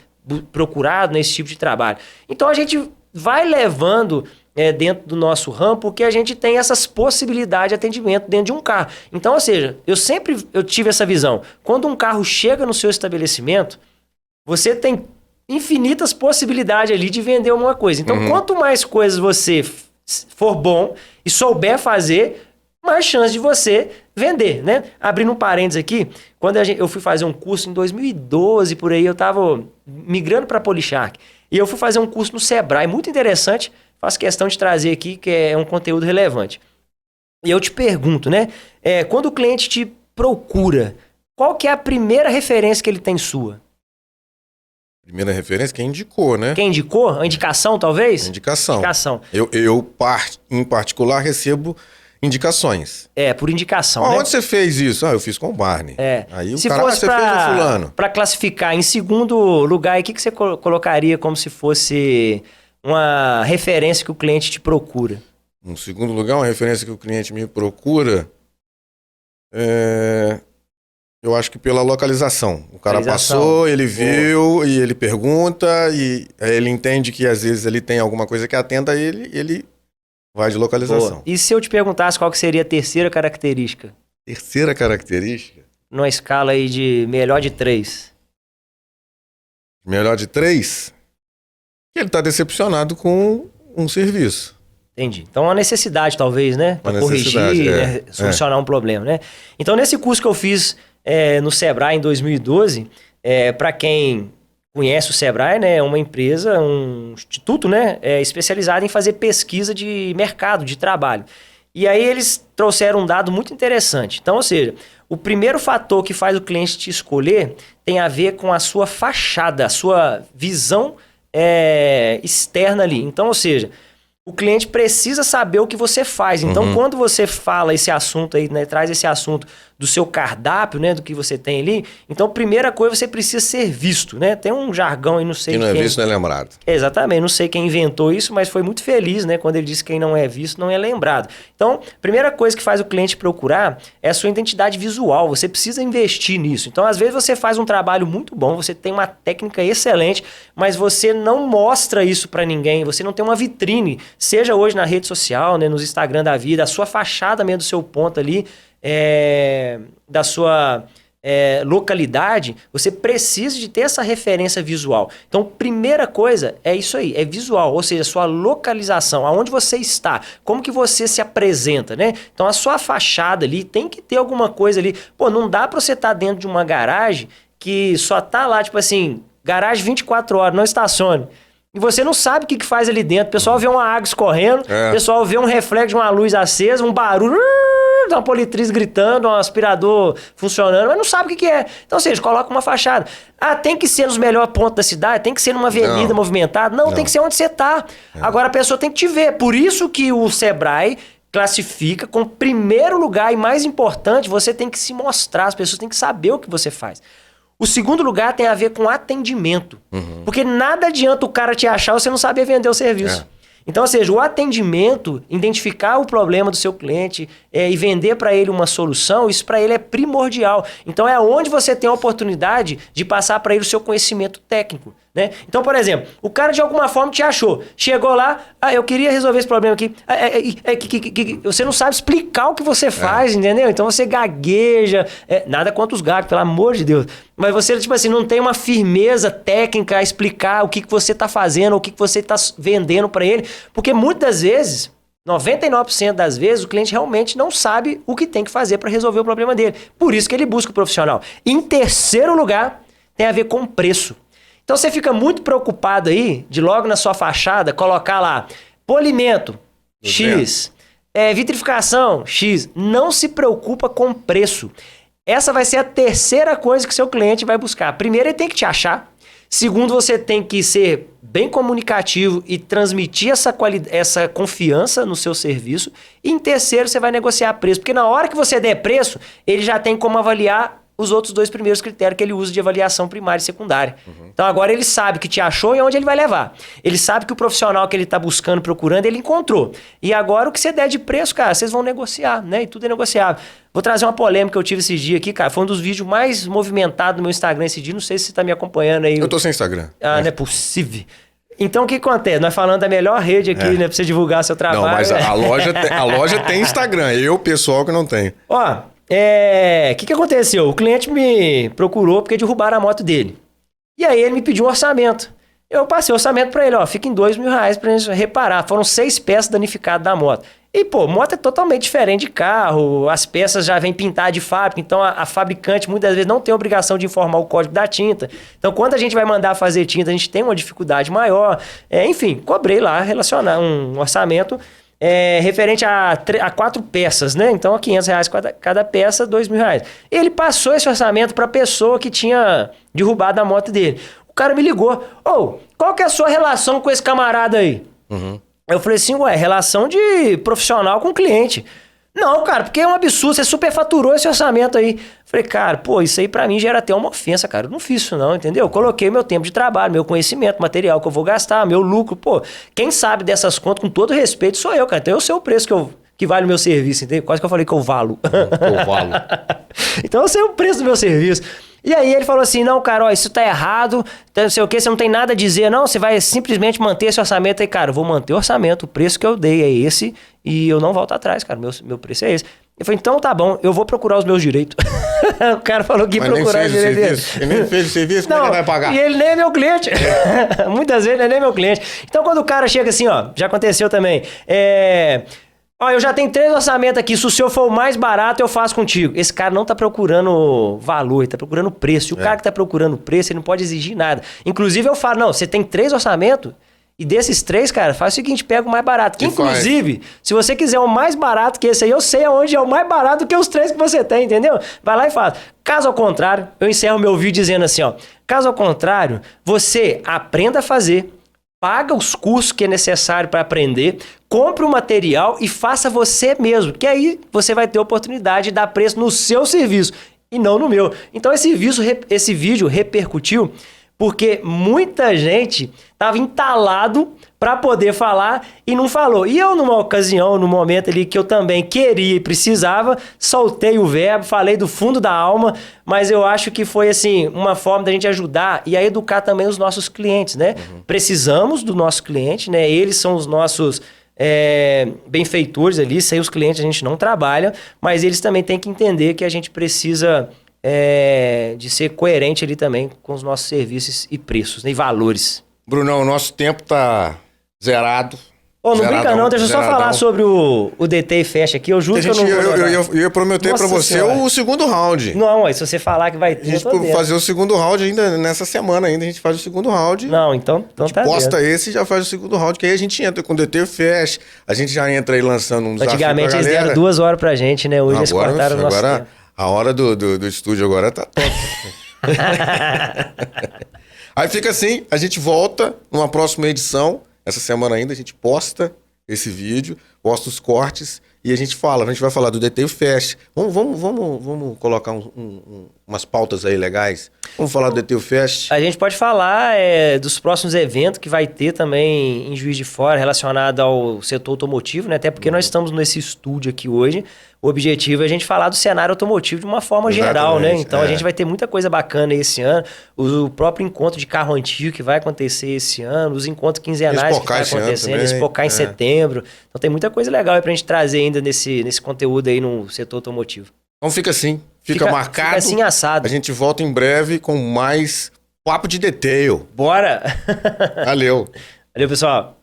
procurado nesse tipo de trabalho. Então a gente vai levando dentro do nosso ramo, porque a gente tem essas possibilidades de atendimento dentro de um carro. Então, ou seja, eu tive essa visão. Quando um carro chega no seu estabelecimento, você tem infinitas possibilidades ali de vender alguma coisa. Então, quanto mais coisas você for bom e souber fazer, mais chance de você vender, né? Abrindo um parênteses aqui, quando eu fui fazer um curso em 2012, por aí, eu estava migrando para a Polishark, e eu fui fazer um curso no Sebrae, muito interessante, faço questão de trazer aqui, que é um conteúdo relevante. E eu te pergunto, né? Quando o cliente te procura, qual que é a primeira referência que ele tem sua? Primeira referência, quem indicou, né? Quem indicou? A indicação, talvez? Indicação. Indicação. Eu em particular, recebo indicações. Por indicação, né? Onde você fez isso? Eu fiz com o Barney. Aí o Se cara, fosse você fez com fulano. Para classificar, em segundo lugar, o que você colocaria como se fosse uma referência que o cliente te procura? Em segundo lugar, uma referência que o cliente me procura, Eu acho que pela localização. O cara Localização. passou, ele viu e ele pergunta e aí ele entende que às vezes ele tem alguma coisa que atenda a ele e ele vai de localização. Boa. E se eu te perguntasse qual que seria a terceira característica? Terceira característica, Numa escala aí de melhor de 3. melhor de 3, que ele está decepcionado com um serviço. Entendi. Então, uma necessidade, talvez, né? Para Uma corrigir, necessidade, né? Solucionar um problema, né? Então, nesse curso que eu fiz no Sebrae em 2012, para quem conhece o Sebrae, né? É uma empresa, um instituto, né? Especializado em fazer pesquisa de mercado, de trabalho. E aí, eles trouxeram um dado muito interessante. Então, ou seja, o primeiro fator que faz o cliente te escolher tem a ver com a sua fachada, a sua visão externa ali. Então, ou seja, o cliente precisa saber o que você faz. Então, quando você fala esse assunto aí, né, traz esse assunto do seu cardápio, né, do que você tem ali, então, primeira coisa, você precisa ser visto, né? Tem um jargão aí, não sei Quem não de é quem... visto não é lembrado. Exatamente, não sei quem inventou isso, mas foi muito feliz, né? Quando ele disse que quem não é visto não é lembrado. Então, primeira coisa que faz o cliente procurar é a sua identidade visual. Você precisa investir nisso. Então, às vezes você faz um trabalho muito bom, você tem uma técnica excelente, mas você não mostra isso para ninguém, você não tem uma vitrine, seja hoje na rede social, né, nos Instagram da vida, a sua fachada mesmo do seu ponto ali, da sua... localidade, você precisa de ter essa referência visual. Então, primeira coisa é isso aí, é visual, ou seja, sua localização, aonde você está, como que você se apresenta, né? Então, a sua fachada ali tem que ter alguma coisa ali. Pô, não dá pra você estar dentro de uma garagem que só tá lá, tipo assim, garagem 24 horas, não estacione. E você não sabe o que faz ali dentro. O pessoal vê uma água escorrendo, o pessoal vê um reflexo de uma luz acesa, um barulho, uma politriz gritando, um aspirador funcionando, mas não sabe o que é. Então, ou seja, coloca uma fachada. Ah, tem que ser nos melhores pontos da cidade? Tem que ser numa avenida movimentada? Não, tem que ser onde você está. Agora a pessoa tem que te ver. Por isso que o Sebrae classifica como primeiro lugar e mais importante, você tem que se mostrar, as pessoas têm que saber o que você faz. O segundo lugar tem a ver com atendimento. Porque nada adianta o cara te achar e você não saber vender o serviço. Então, ou seja, o atendimento, identificar o problema do seu cliente e vender para ele uma solução, isso para ele é primordial. Então, é onde você tem a oportunidade de passar para ele o seu conhecimento técnico, né? Então, por exemplo, o cara de alguma forma te achou, chegou lá, eu queria resolver esse problema aqui. Você não sabe explicar o que você faz, entendeu? Então, você gagueja, nada contra os gagos, pelo amor de Deus. Mas você, tipo assim, não tem uma firmeza técnica a explicar o que você está fazendo, o que você está vendendo para ele. Porque muitas vezes, 99% das vezes, o cliente realmente não sabe o que tem que fazer para resolver o problema dele. Por isso que ele busca o profissional. Em terceiro lugar, tem a ver com preço. Então você fica muito preocupado aí de logo na sua fachada colocar lá polimento, X, vitrificação, X. Não se preocupa com preço. Essa vai ser a terceira coisa que seu cliente vai buscar. Primeiro, ele tem que te achar. Segundo, você tem que ser bem comunicativo e transmitir essa confiança no seu serviço. E em terceiro, você vai negociar preço. Porque na hora que você der preço, ele já tem como avaliar os outros dois primeiros critérios que ele usa de avaliação primária e secundária. Então agora ele sabe que te achou e onde ele vai levar. Ele sabe que o profissional que ele está buscando, procurando, ele encontrou. E agora o que você der de preço, cara, vocês vão negociar, né? E tudo é negociável. Vou trazer uma polêmica que eu tive esses dias aqui, cara. Foi um dos vídeos mais movimentados do meu Instagram esse dia. Não sei se você está me acompanhando aí. Eu tô sem Instagram. Ah, não é possível. Então o que acontece? Nós falando da melhor rede aqui, né? Pra você divulgar seu trabalho. Não, mas a loja tem Instagram. Eu, pessoal, que não tenho. Ó, que aconteceu? O cliente me procurou porque derrubaram a moto dele. E aí ele me pediu um orçamento. Eu passei o orçamento pra ele, ó, fica em R$2.000 pra gente reparar. Foram 6 peças danificadas da moto. E, pô, moto é totalmente diferente de carro, as peças já vêm pintadas de fábrica, então a fabricante muitas vezes não tem obrigação de informar o código da tinta. Então, quando a gente vai mandar fazer tinta, a gente tem uma dificuldade maior. Enfim, cobrei lá, relacionar um orçamento referente a 4 peças, né? Então, a R$500 cada peça, R$2.000. Ele passou esse orçamento para a pessoa que tinha derrubado a moto dele. O cara me ligou. Qual que é a sua relação com esse camarada aí? Eu falei assim, relação de profissional com cliente. Não, cara, porque é um absurdo, você superfaturou esse orçamento aí. Falei, cara, pô, isso aí pra mim gera até uma ofensa, cara. Eu não fiz isso não, entendeu? Eu coloquei meu tempo de trabalho, meu conhecimento, material que eu vou gastar, meu lucro. Pô, quem sabe dessas contas, com todo respeito, sou eu, cara. Então eu sei o preço que vale o meu serviço, entendeu? Quase que eu falei que eu valo. Eu valo. Então eu sei o preço do meu serviço. E aí ele falou assim, não, cara, ó, isso tá errado, não sei o que, você não tem nada a dizer, não, você vai simplesmente manter esse orçamento aí, cara, eu vou manter o orçamento, o preço que eu dei é esse e eu não volto atrás, cara, meu preço é esse. Eu falei, então tá bom, eu vou procurar os meus direitos. O cara falou que ia procurar os direitos dele. Ele nem fez o serviço, como é que ele vai pagar? E ele nem é meu cliente. Muitas vezes ele nem é meu cliente. Então quando o cara chega assim, ó, já aconteceu também, ó, eu já tenho 3 orçamentos aqui, se o seu for o mais barato, eu faço contigo. Esse cara não tá procurando valor, ele tá procurando preço. E o cara que tá procurando preço, ele não pode exigir nada. Inclusive eu falo, não, você tem 3 orçamentos, e desses 3, cara, faz o seguinte, pega o mais barato. Que inclusive, se você quiser o mais barato que esse aí, eu sei aonde é o mais barato que os 3 que você tem, entendeu? Vai lá e faz. Caso ao contrário, eu encerro meu vídeo dizendo assim, ó. Caso ao contrário, você aprenda a fazer, paga os cursos que é necessário para aprender, compre o material e faça você mesmo, que aí você vai ter oportunidade de dar preço no seu serviço e não no meu. Então esse vídeo repercutiu porque muita gente estava entalado para poder falar e não falou. E eu, numa ocasião, no momento ali que eu também queria e precisava, soltei o verbo, falei do fundo da alma, mas eu acho que foi assim uma forma da gente ajudar e a educar também os nossos clientes, né? Precisamos do nosso cliente, né? Eles são os nossos benfeitores ali, sem os clientes a gente não trabalha, mas eles também têm que entender que a gente precisa de ser coerente ali também com os nossos serviços e preços, né, e valores. Brunão, o nosso tempo tá zerado. Ô, não brinca não, deixa eu só falar sobre o DT e Fecha aqui, eu juro que eu não vou... Eu ia prometer pra você senhora. O segundo round. Não, se você falar que vai ter, a gente fazer o segundo round ainda, nessa semana ainda, a gente faz o segundo round. Não, então a gente tá posta esse e já faz o segundo round, que aí a gente entra com o DT e Fecha, a gente já entra aí lançando um desafio pra galera. Antigamente eles deram 2 horas pra gente, né? Hoje eles cortaram o nosso tempo. A hora do estúdio agora tá top. Aí fica assim, a gente volta numa próxima edição. Essa semana ainda a gente posta esse vídeo, posta os cortes e a gente vai falar do DT e Fest. Vamos colocar umas pautas aí legais. Vamos falar do DT e Fest. A gente pode falar dos próximos eventos que vai ter também em Juiz de Fora relacionado ao setor automotivo, né? Até porque nós estamos nesse estúdio aqui hoje. O objetivo é a gente falar do cenário automotivo de uma forma geral, né? Então a gente vai ter muita coisa bacana esse ano. O próprio encontro de carro antigo que vai acontecer esse ano, os encontros quinzenais que vai acontecendo, Expocar em setembro. Então tem muita coisa legal aí pra gente trazer ainda nesse conteúdo aí no setor automotivo. Então fica assim, fica marcado. Fica assim assado. A gente volta em breve com mais papo de detail. Bora! Valeu. Valeu, pessoal.